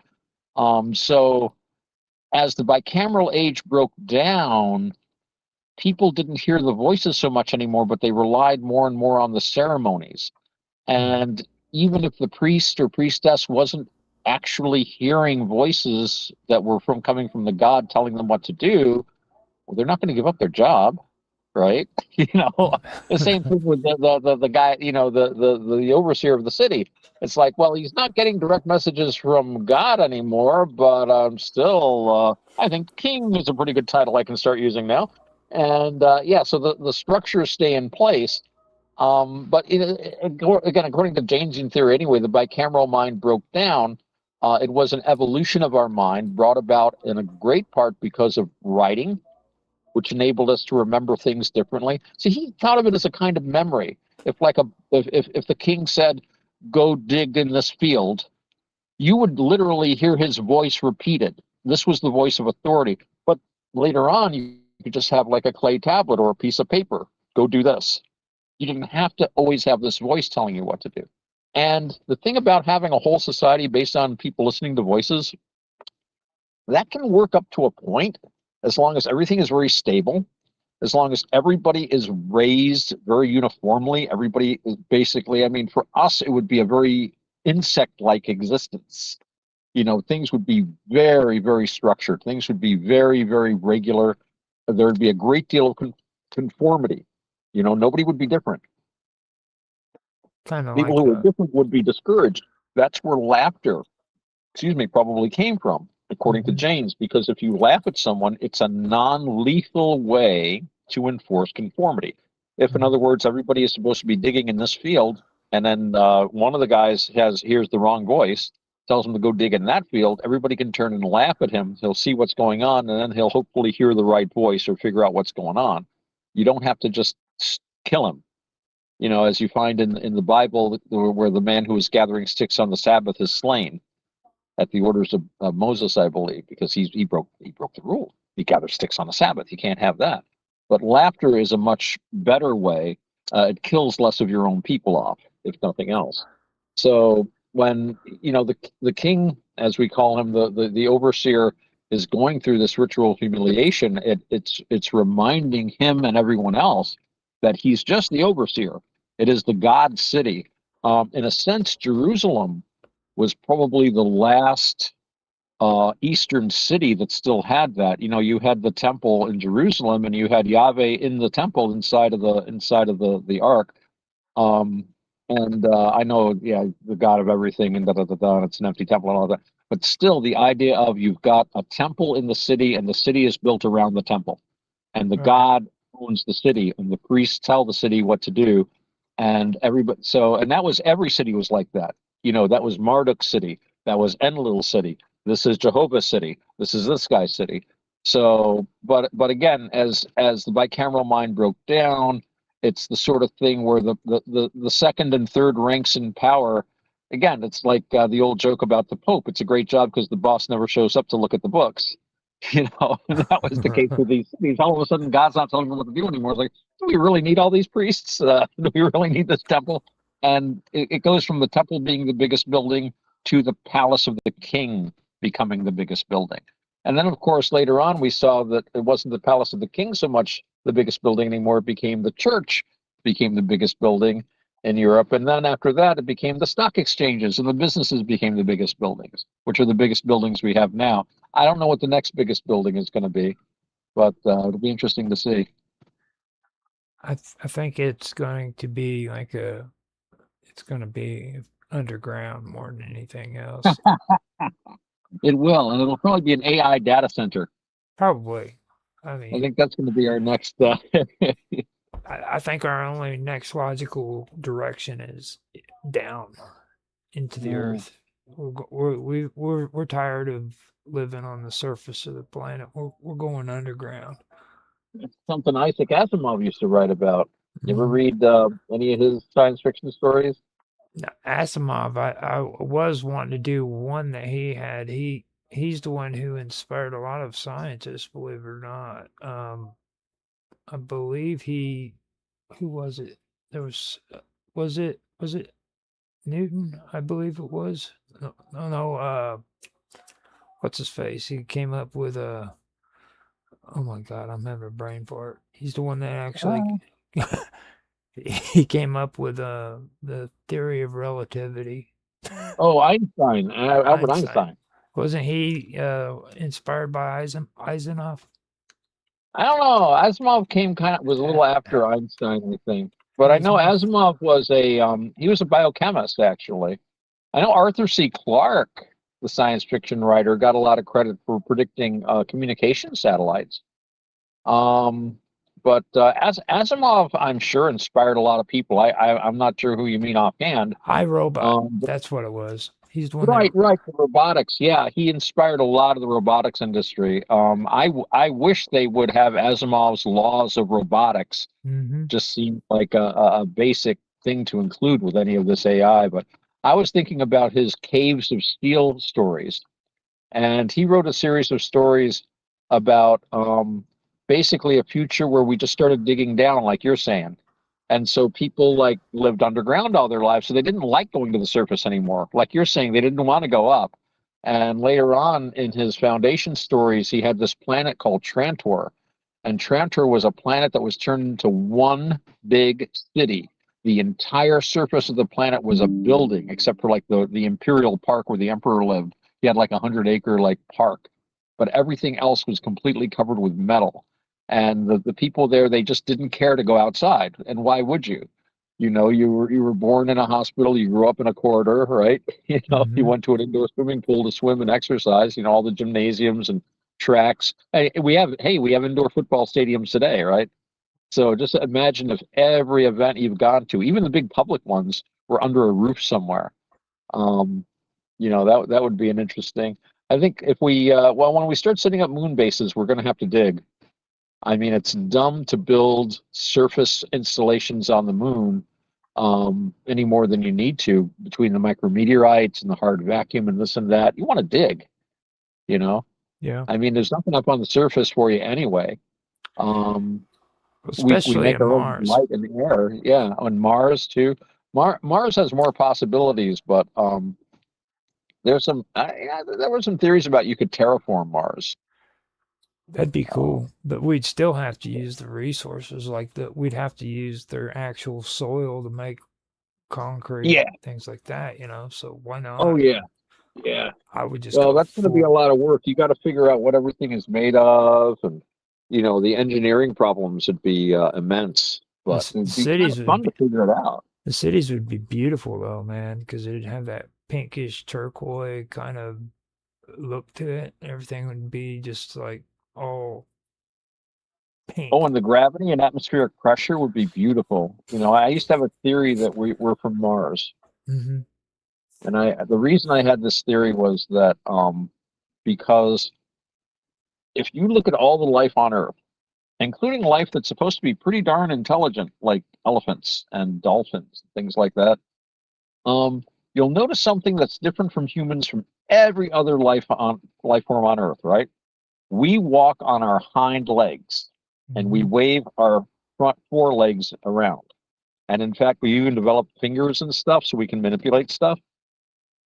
So as the bicameral age broke down, people didn't hear the voices so much anymore, but they relied more and more on the ceremonies. And even if the priest or priestess wasn't actually hearing voices that were coming from the god telling them what to do, well, they're not going to give up their job, right? The same thing with the guy, the overseer of the city. It's like, well, he's not getting direct messages from God anymore, but I'm still, I think king is a pretty good title I can start using now. And so the structures stay in place. But again, according to Janesian theory anyway, the bicameral mind broke down. It was an evolution of our mind brought about in a great part because of writing, which enabled us to remember things differently. See, he thought of it as a kind of memory. If the king said, "Go dig in this field," you would literally hear his voice repeated. This was the voice of authority. But later on, you could just have like a clay tablet or a piece of paper. Go do this. You didn't have to always have this voice telling you what to do. And the thing about having a whole society based on people listening to voices, that can work up to a point, as long as everything is very stable, as long as everybody is raised very uniformly. Everybody is basically, for us, it would be a very insect-like existence. Things would be very, very structured. Things would be very, very regular. There would be a great deal of conformity. Nobody would be different. Kind of People like who were different would be discouraged. That's where laughter, probably came from, according to James, because if you laugh at someone, it's a non-lethal way to enforce conformity. If, in other words, everybody is supposed to be digging in this field, and then one of the guys hears the wrong voice, tells him to go dig in that field, everybody can turn and laugh at him. He'll see what's going on, and then he'll hopefully hear the right voice or figure out what's going on. You don't have to just kill him. As you find in the Bible, where the man who was gathering sticks on the Sabbath is slain at the orders of Moses, I believe, because he broke the rule. He gathered sticks on the Sabbath. You can't have that. But laughter is a much better way. It kills less of your own people off, if nothing else. So when the king, as we call him, the overseer, is going through this ritual humiliation, it's reminding him and everyone else that he's just the overseer. It is the God city. In a sense, Jerusalem was probably the last eastern city that still had that. You had the temple in Jerusalem, and you had Yahweh in the temple inside of the ark. And I know, the God of everything, and it's an empty temple and all that. But still, the idea of you've got a temple in the city, and the city is built around the temple, and the God owns the city, and the priests tell the city what to do, and everybody. And that was, every city was like that. That was Marduk's city, that was Enlil's city. This is Jehovah's city. This is this guy's city. So, but again, as the bicameral mind broke down, it's the sort of thing where the second and third ranks in power. Again, it's like the old joke about the Pope. It's a great job because the boss never shows up to look at the books. And that was the case with these cities. All of a sudden, God's not telling them what to do anymore. It's like, do we really need all these priests? Do we really need this temple? And it goes from the temple being the biggest building to the palace of the king becoming the biggest building. And then, of course, later on, we saw that it wasn't the palace of the king so much the biggest building anymore. It became the church, became the biggest building in Europe. And then after that, it became the stock exchanges, and the businesses became the biggest buildings, which are the biggest buildings we have now. I don't know what the next biggest building is going to be, but it'll be interesting to see. I think it's going to be it's going to be underground more than anything else. It will, and it'll probably be an AI data center. Probably. I think that's going to be our next. I think our only next logical direction is down into the earth. We're tired of living on the surface of the planet. We're going underground. It's something Isaac Asimov used to write about. You ever Mhm. read any of his science fiction stories? Now, Asimov, I was wanting to do one that he had. He's the one who inspired a lot of scientists, believe it or not. I believe he, who was it? There was it Newton? I believe it was. No, no, no. What's his face? He came up with a. Oh my God, I'm having a brain fart. He's the one that actually Uh, he came up with the theory of relativity. oh, Einstein, Albert Einstein. Einstein. Wasn't he inspired by Eisenhower? I don't know. Asimov came kind of was a Uh, little after Einstein, I think. But I know Eisenhower. Asimov was he was a biochemist actually. I know Arthur C. Clarke, the science fiction writer, got a lot of credit for predicting communication satellites. Um, but as Asimov, I'm sure inspired a lot of people. I'm not sure who you mean offhand. iRobot. But That's what it was. He's the one that. right, the robotics. Yeah, he inspired a lot of the robotics industry. I wish they would have Asimov's laws of robotics. Mm-hmm. Just seemed like a basic thing to include with any of this AI. But I was thinking about his Caves of Steel stories, and he wrote a series of stories about basically a future where we just started digging down, like you're saying. And so people like lived underground all their lives, so they didn't like going to the surface anymore. Like you're saying, they didn't want to go up. And later on in his Foundation stories, he had this planet called Trantor. And Trantor was a planet that was turned into one big city. The entire surface of the planet was a building, except for like the Imperial Park where the Emperor lived. He had like a 100-acre like park, but everything else was completely covered with metal. And the people there, they just didn't care to go outside. And why would you? You know, you were born in a hospital, you grew up in a corridor, right? You Mm-hmm. went to an indoor swimming pool to swim and exercise, all the gymnasiums and tracks. We have indoor football stadiums today, right? So just imagine if every event you've gone to, even the big public ones, were under a roof somewhere. Um, that would be an interesting. I think if when we start setting up moon bases, we're going to have to dig. I mean, it's dumb to build surface installations on the moon any more than you need to between the micrometeorites and the hard vacuum and this and that. You want to dig, you know. Yeah. I mean, there's nothing up on the surface for you anyway. Um, we Especially make in our own Mars. light and air, yeah. On Mars too. Mars has more possibilities, but there were some theories about you could terraform Mars. That'd be Uh, cool, but we'd still have to use the resources, like we'd have to use their actual soil to make concrete, yeah. things like that. So why Oh not? yeah. Yeah. I would just Well, go that's going to be a full. lot of work. You got to figure out what everything is made of, and the engineering problems would be immense. The, But the it'd be kind cities of would fun be to figure it out. the cities would be beautiful though, man, because it'd have that pinkish turquoise kind of look to it. Everything would be just like all Oh, pink. and the gravity and atmospheric pressure would be beautiful. I used to have a theory that we're from Mars, Hmm. and the reason I had this theory was that because if you look at all the life on Earth, including life that's supposed to be pretty darn intelligent, like elephants and dolphins, things like that. You'll notice something that's different from humans from every other life form on Earth, right? We walk on our hind legs and we Hmm. wave our front forelegs around. And in fact, we even develop fingers and stuff so we can manipulate stuff.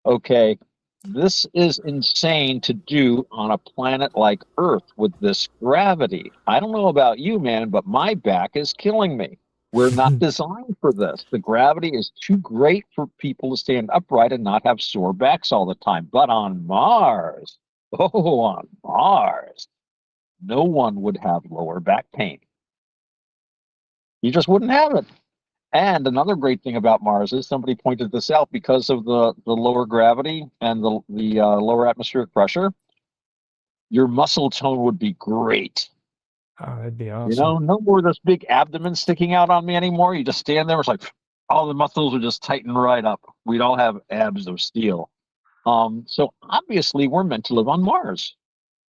Okay, this is insane to do on a planet like Earth with this gravity. I don't know about you, man, but my back is killing me. We're not designed for this. The gravity is too great for people to stand upright and not have sore backs all the time. But on Mars, oh, on Mars, no one would have lower back pain. You just wouldn't have it. And another great thing about Mars is somebody pointed this out because of the lower gravity and the lower atmospheric pressure, your muscle tone would be great. Oh, that'd be awesome. No more of this big abdomen sticking out on me anymore. You just stand there, it's like all the muscles would just tighten right up. We'd all have abs of steel. So obviously we're meant to live on Mars.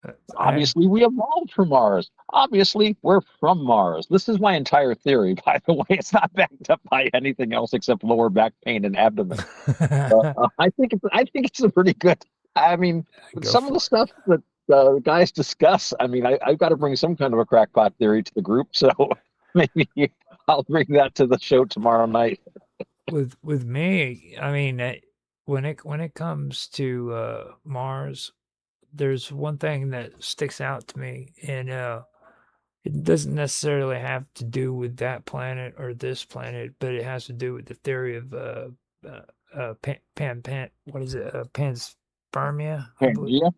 I, Obviously, we evolved from Mars. Obviously, we're from Mars. This is my entire theory, by the way. It's not backed up by anything else except lower back pain and abdomen. I think it's a pretty good. I mean, go some of the for stuff that the guys discuss. I mean, I've got to bring some kind of a crackpot theory to the group, so maybe I'll bring that to the show tomorrow night. it. With me, I mean, when it comes to Mars, there's one thing that sticks out to me, and it doesn't necessarily have to do with that planet or this planet, but it has to do with the theory of what is it? Panspermia, I believe. Yeah.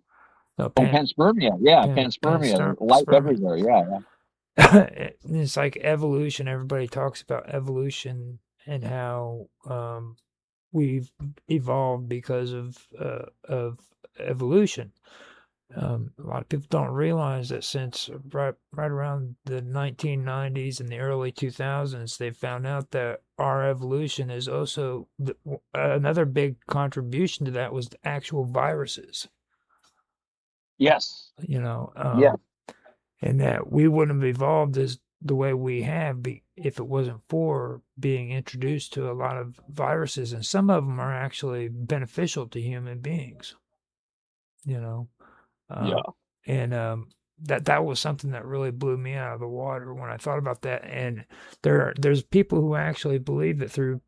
No, Oh, panspermia. Yeah, panspermia. Life panspermia. everywhere. Yeah, It's like evolution. Everybody talks about evolution and how we've evolved because of evolution. A lot of people don't realize that since right around the 1990s and the early 2000s, they found out that our evolution is also another big contribution to that was the actual viruses. Yes. You know, Yeah. and that we wouldn't have evolved as the way we have if it wasn't for being introduced to a lot of viruses, and some of them are actually beneficial to human beings. You know, Yeah. and that was something that really blew me out of the water when I thought about that. And there's people who actually believe that through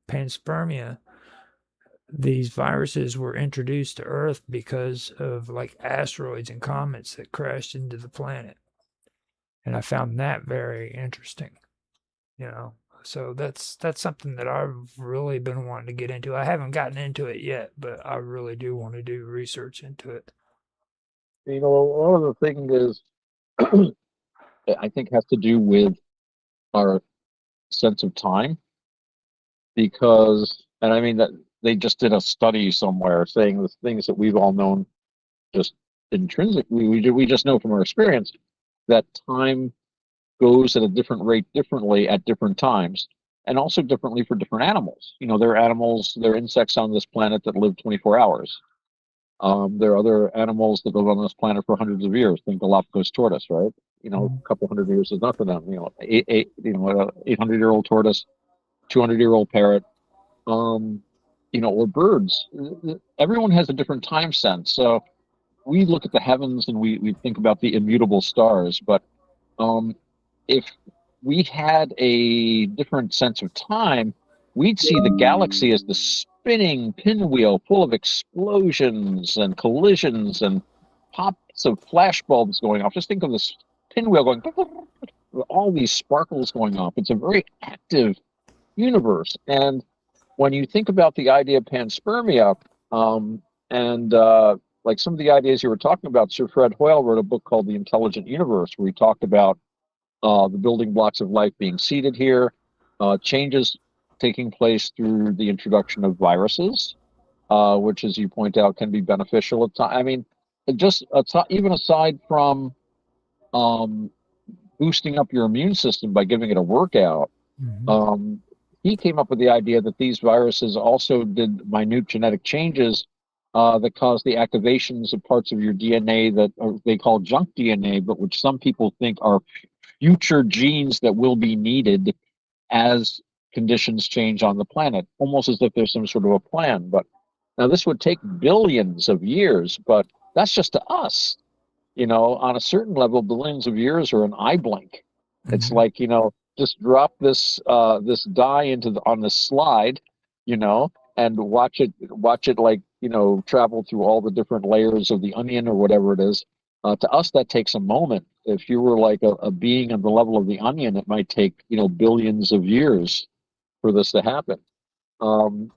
panspermia, these viruses were introduced to Earth because of like asteroids and comets that crashed into the planet. And I found that very interesting, you know. So that's something that I've really been wanting to get into. I haven't gotten into it yet, but I really do want to do research into it. You know, one of the things is, I think, has to do with our sense of time because, and I mean that they just did a study somewhere saying the things that we've all known just intrinsically, we just know from our experience that time goes at a different rate differently at different times and also differently for different animals. You know, there are animals, there are insects on this planet that live 24 hours. There are other animals that live on this planet for hundreds of years. Think Galapagos tortoise, right? You know, Mm. a couple hundred years is nothing to them. You know, 800-year-old tortoise, 200-year-old parrot. Um, you know, or birds. Everyone has a different time sense. So we look at the heavens and we think about the immutable stars. But um, if we had a different sense of time, we'd see the galaxy as the spinning pinwheel full of explosions and collisions and pops of flashbulbs going off. Just think of this pinwheel going, all these sparkles going off. It's a very active universe. And when you think about the idea of panspermia, and like some of the ideas you were talking about, Sir Fred Hoyle wrote a book called The Intelligent Universe, where he talked about the building blocks of life being seated here, changes taking place through the introduction of viruses, which, as you point out, can be beneficial at times. I mean, just even aside from um, boosting up your immune system by giving it a workout, Hmm. um, he came up with the idea that these viruses also did minute genetic changes that cause the activations of parts of your DNA that they call junk DNA, but which some people think are future genes that will be needed as conditions change on the planet, almost as if there's some sort of a plan. But now this would take billions of years, but that's just to us. You know, on a certain level, billions of years are an eye blink. It's Hmm. like, you know, just drop this dye into on the slide, you know, and watch it like, you know, travel through all the different layers of the onion or whatever it is. To us, that takes a moment. If you were like a being on the level of the onion, it might take, you know, billions of years for this to happen.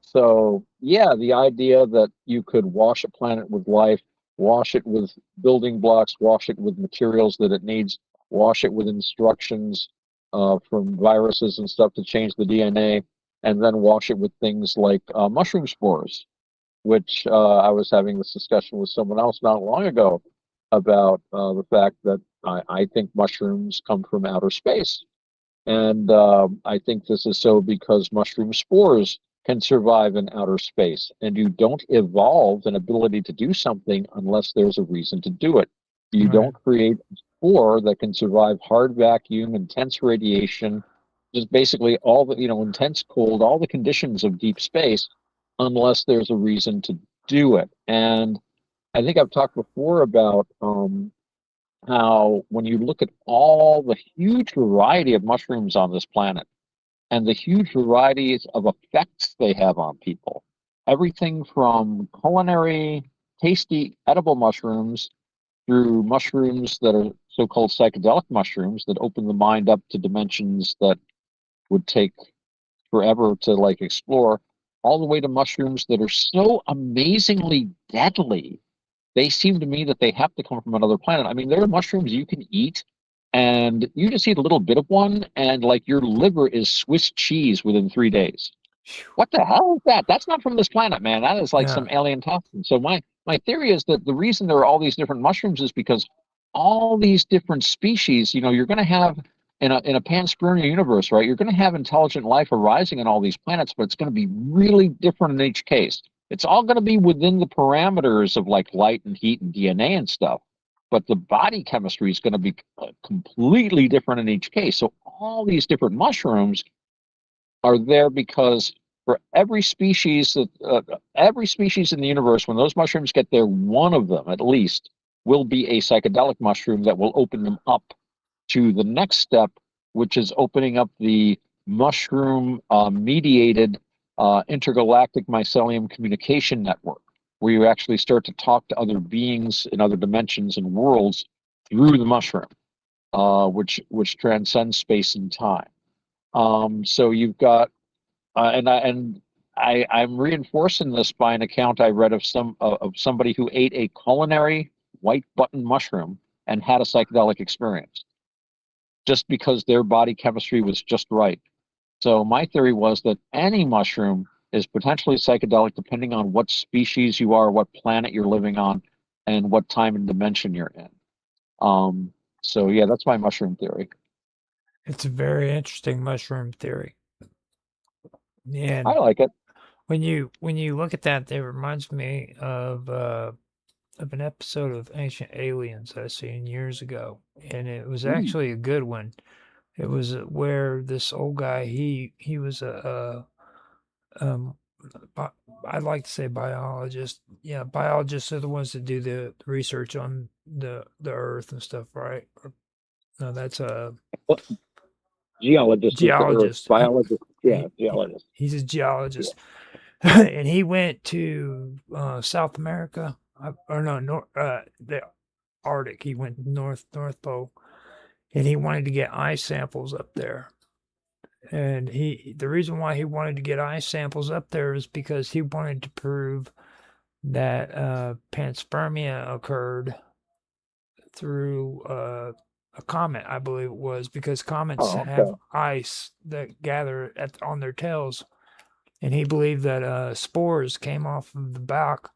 So yeah, the idea that you could wash a planet with life, wash it with building blocks, wash it with materials that it needs, wash it with instructions from viruses and stuff to change the DNA, and then wash it with things like mushroom spores, which I was having this discussion with someone else not long ago about the fact that I think mushrooms come from outer space. And I think this is so because mushroom spores can survive in outer space, and you don't evolve an ability to do something unless there's a reason to do it. You Right. don't create a spore that can survive hard vacuum, intense radiation, just basically all the, intense cold, all the conditions of deep space, unless there's a reason to do it. And I think I've talked before about how when you look at all the huge variety of mushrooms on this planet and the huge varieties of effects they have on people, everything from culinary, tasty, edible mushrooms through mushrooms that are so-called psychedelic mushrooms that open the mind up to dimensions that would take forever to like explore, all the way to mushrooms that are so amazingly deadly they seem to me that they have to come from another planet. I mean, there are mushrooms you can eat, and you just eat a little bit of one, and like your liver is Swiss cheese within 3 days. What the hell is that? That's not from this planet, man. That is like Yeah. some alien toxin. So my theory is that the reason there are all these different mushrooms is because all these different species, you're going to have in a panspermia universe, right? You're going to have intelligent life arising on all these planets, but it's going to be really different in each case. It's all going to be within the parameters of like light and heat and DNA and stuff, but the body chemistry is going to be completely different in each case. So all these different mushrooms are there because for every species in the universe, when those mushrooms get there, one of them at least will be a psychedelic mushroom that will open them up to the next step, which is opening up the mushroom mediated intergalactic mycelium communication network, where you actually start to talk to other beings in other dimensions and worlds through the mushroom, which transcends space and time. So you've got, I'm reinforcing this by an account I read of somebody who ate a culinary white button mushroom and had a psychedelic experience, just because their body chemistry was just right. So my theory was that any mushroom is potentially psychedelic depending on what species you are, what planet you're living on, and what time and dimension you're in. So yeah, that's my mushroom theory. It's a very interesting mushroom theory. I And like it. when you look at that, it reminds me of an episode of Ancient Aliens I seen years ago, and it was Mm. actually a good one. It was where this old guy he was um I'd like to say biologist. Yeah, biologists are the ones that do the research on the Earth and stuff, right? No, that's a Well, geologist is the earth. geologist. Biologist, yeah, He geologist. he's a Yeah. geologist, and he went to South America, or no, the Arctic. He went North Pole, and he wanted to get ice samples up there. And the reason why he wanted to get ice samples up there is because he wanted to prove that panspermia occurred through a comet, I believe it was, because comets Oh, have okay. ice that gather on their tails, and he believed that spores came off of the back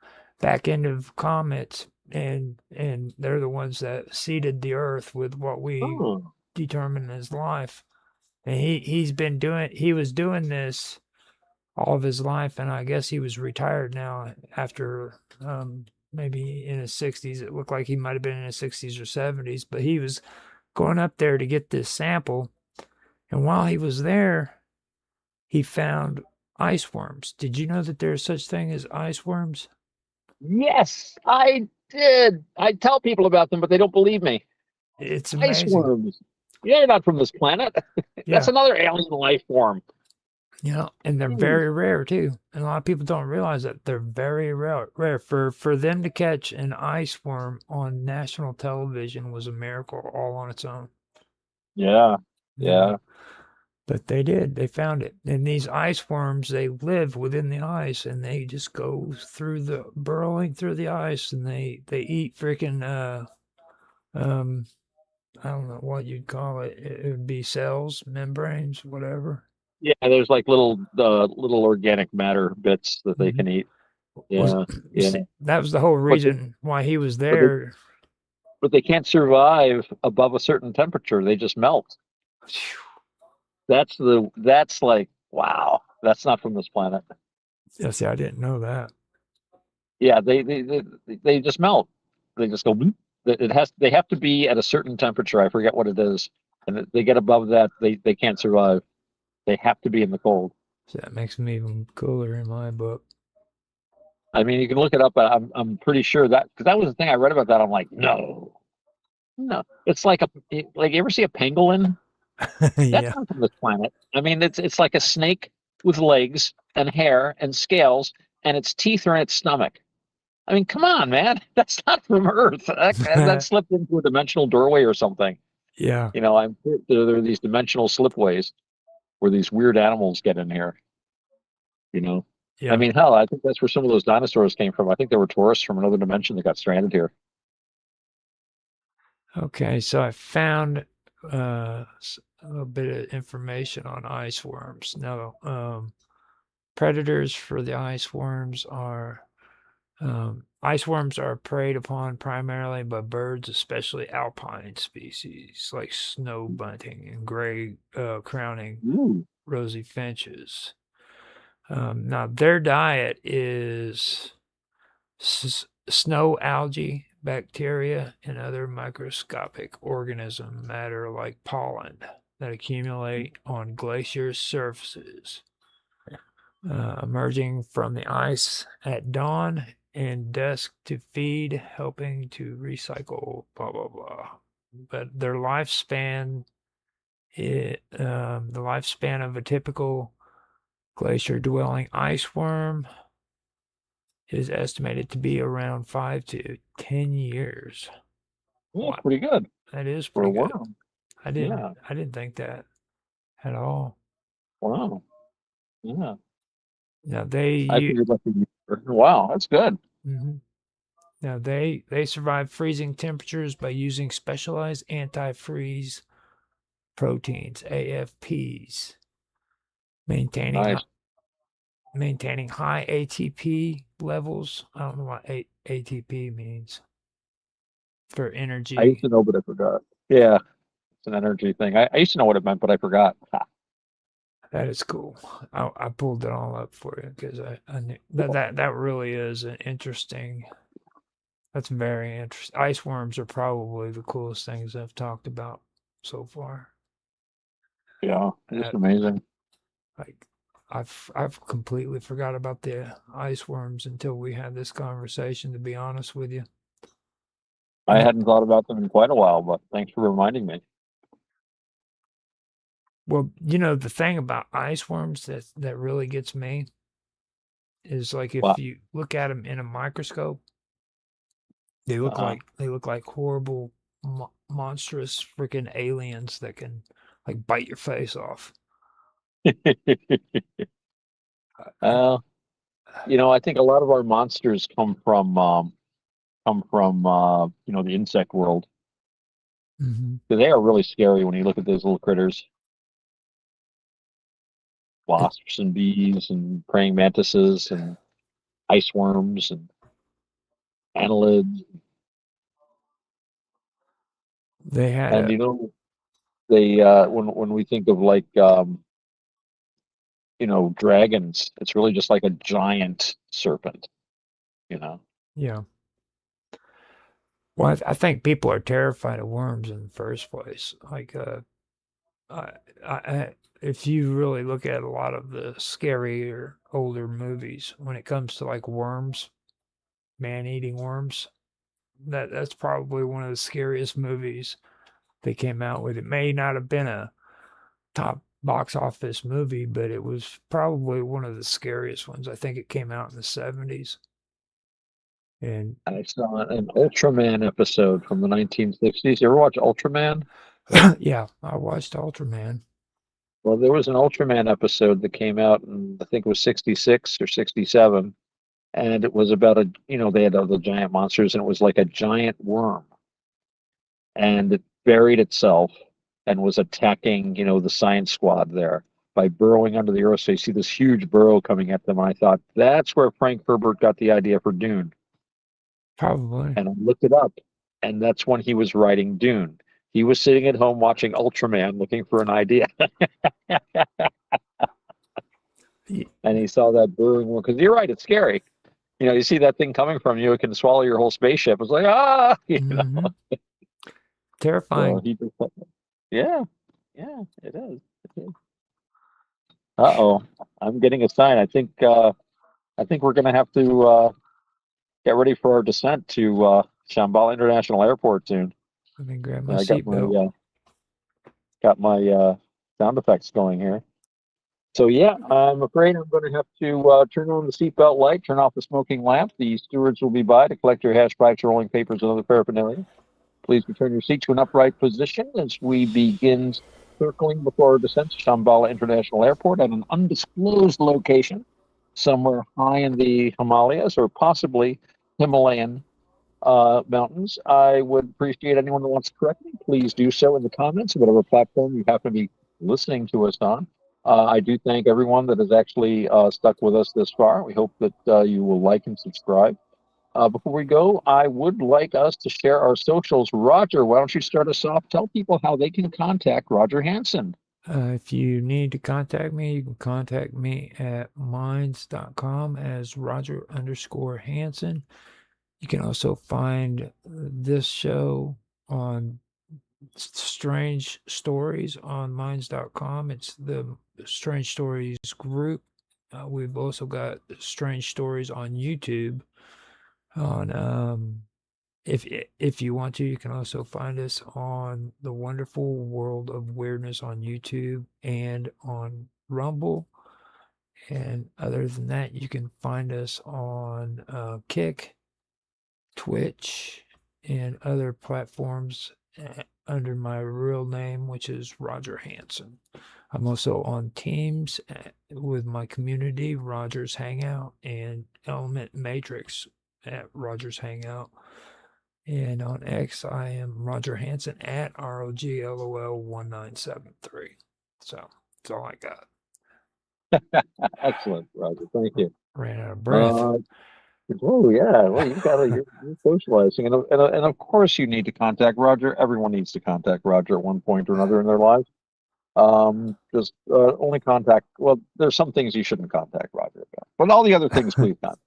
end of comets, and they're the ones that seeded the Earth with what we Oh, determine as life. And he was doing this all of his life, and I guess he was retired now after maybe in his 60s. It looked like he might have been in his 60s or 70s, but he was going up there to get this sample. And while he was there, he found ice worms. Did you know that there's such thing as ice worms? yes, I did. I tell people about them, but they don't believe me. It's Ice amazing. worms. Yeah, you're not from this planet. That's Yeah. another alien life form. And they're Hmm. very rare too. And a lot of people don't realize that they're very rare. For them to catch an ice worm on national television was a miracle all on its own. Yeah, Yeah. yeah. But they did. They found it. And these ice worms, they live within the ice and they just go burrowing through the ice, and they eat freaking um I don't know what you'd call it. It would be cells, membranes, whatever. Yeah, there's like little organic matter bits that they Hmm. can eat. Was Yeah, yeah. that was the whole But they, reason why he was but they, there. but they can't survive above a certain temperature. They just melt. That's like wow. That's not from this planet. Yeah, see, I didn't know that. Yeah, they just melt. They just go. Bloop. They have to be at a certain temperature. I forget what it is, and if they get above that, they can't survive. They have to be in the cold. So that makes them even cooler in my book. I mean, you can look it up. But I'm pretty sure that because that was the thing I read about that. I'm like, no, no. It's like you ever see a pangolin? That's Yeah. not from this planet. I mean, it's like a snake with legs and hair and scales, and its teeth are in its stomach. I mean, come on, man. That's not from Earth. That slipped into a dimensional doorway or something. Yeah. I'm there are these dimensional slipways where these weird animals get in here. You know, I Yeah. mean, hell, I think that's where some of those dinosaurs came from. I think they were tourists from another dimension that got stranded here. Okay, so I found a bit of information on ice worms. Now, predators for the ice worms are preyed upon primarily by birds, especially alpine species like snow bunting and gray crowning Ooh, rosy finches. Now, their diet is snow algae, bacteria, and other microscopic organism matter like pollen that accumulate on glacier surfaces, emerging from the ice at dawn and dusk to feed, helping to recycle, blah, blah, blah. But their lifespan, the lifespan of a typical glacier dwelling ice worm is estimated to be around 5 to 10 years. yeah, Wow, pretty good that is for a pretty good. worm. I Yeah, didn't think that at all. wow. Yeah, Now I figured like a year. Wow, that's good. mhm. Now they survive freezing temperatures by using specialized antifreeze proteins, AFPs, maintaining Nice. maintaining high ATP levels. I don't know what ATP means for I used energy. to know, but I forgot. Yeah, it's an energy thing. I used to know what it meant, but I forgot. Ha, That is cool. I pulled it all up for you because I knew cool. that really is an interesting. That's very interesting. Ice worms are probably the coolest things I've talked about so far. Yeah, just That amazing. like I've completely forgot about the ice worms until we had this conversation. To be honest with you, I and hadn't thought about them in quite a while, but thanks for reminding me. well, the thing about ice worms that really gets me is like if Wow. you look at them in a microscope, Uh, they look like horrible, monstrous freaking aliens that can like bite your face off. I, uh, I think a lot of our monsters come from the insect world. mhm. They are really scary when you look at those little critters, wasps and bees and praying mantises and ice worms and annelids. They had And a they when we think of like dragons, it's really just like a giant serpent, you know. yeah. Well, I think people are terrified of worms in the first place. Like, I, if you really look at a lot of the scarier older movies, when it comes to like worms, man-eating worms, that's probably one of the scariest movies they came out with. It may not have been a top box office movie, but it was probably one of the scariest ones. I think it came out in the 70s. And I saw an Ultraman episode from the 1960s. You ever watch Ultraman? yeah, I watched Ultraman. Well, there was an Ultraman episode that came out in, I think it was 66 or 67. And it was about they had all the giant monsters, and it was like a giant worm. And it buried itself and was attacking, the science squad there by burrowing under the earth. So you see this huge burrow coming at them. And I thought, that's where Frank Herbert got the idea for Dune. Probably. And I looked it up, and that's when he was writing Dune. He was sitting at home watching Ultraman looking for an idea. and he saw that brewing one. Because you're right, it's scary. You know, you see that thing coming from you, it can swallow your whole spaceship. It's like, ah, you know. Mhm. So Terrifying. he just, yeah, yeah, it is. It is. Uh-oh, I'm getting a sign. I think we're gonna have to get ready for our descent to Shambhala International Airport soon. Let me grab my I seatbelt. got my sound effects going here. So yeah, I'm afraid I'm going to have to turn on the seatbelt light, turn off the smoking lamp. The stewards will be by to collect your hash pipes, rolling papers, and other paraphernalia. Please return your seat to an upright position as we begin circling before our descent to Shambhala International Airport at an undisclosed location, somewhere high in the Himalayas or possibly Himalayan mountains. I would appreciate anyone that wants to correct me. Please do so in the comments, whatever platform you happen to be listening to us on. I do thank everyone that has actually stuck with us this far. We hope that you will like and subscribe. Before we go, I would like us to share our socials. Roger, why don't you start us off? Tell people how they can contact Roger Hansen. If you need to contact me, you can contact me at minds.com as Roger_Hansen. You can also find this show on Strange Stories on minds.com. It's the Strange Stories group. We've also got Strange Stories on YouTube. On if you want to, you can also find us on the Wonderful World of Weirdness on YouTube and on Rumble. And other than that, you can find us on Kick, Twitch, and other platforms under my real name, which is Roger Hansen. I'm also on Teams with my community, Rogers Hangout, and Element Matrix at Rogers Hangout. And on X, I am Roger Hansen at ROGLOL1973. So that's all I got. Excellent, Roger. Thank you. Ran out of breath. Oh yeah, well you're socializing, and of course you need to contact Roger. Everyone needs to contact Roger at one point or another in their lives. Just only contact. Well, there's some things you shouldn't contact Roger about, but all the other things, please contact.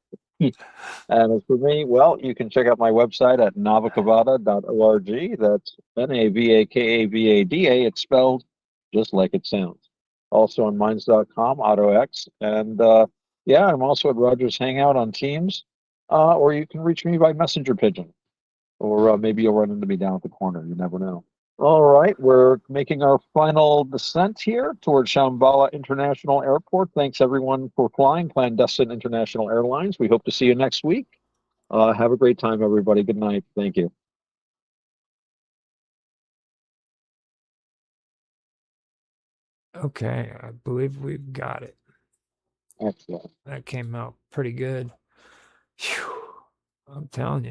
And as for me, well, you can check out my website at navakavada.org. That's NAVAKAVADA. It's spelled just like it sounds. Also on minds.com, AutoX, and yeah, I'm also at Rogers Hangout on Teams, or you can reach me by Messenger Pigeon, or maybe you'll run into me down at the corner. You never know. All right, we're making our final descent here towards Shambhala International Airport. Thanks everyone for flying Clandestine International Airlines. We hope to see you next week. Have a great time, everybody. Good night. Thank you. Okay, I believe we've got it. Excellent. That came out pretty good. Whew, I'm telling you.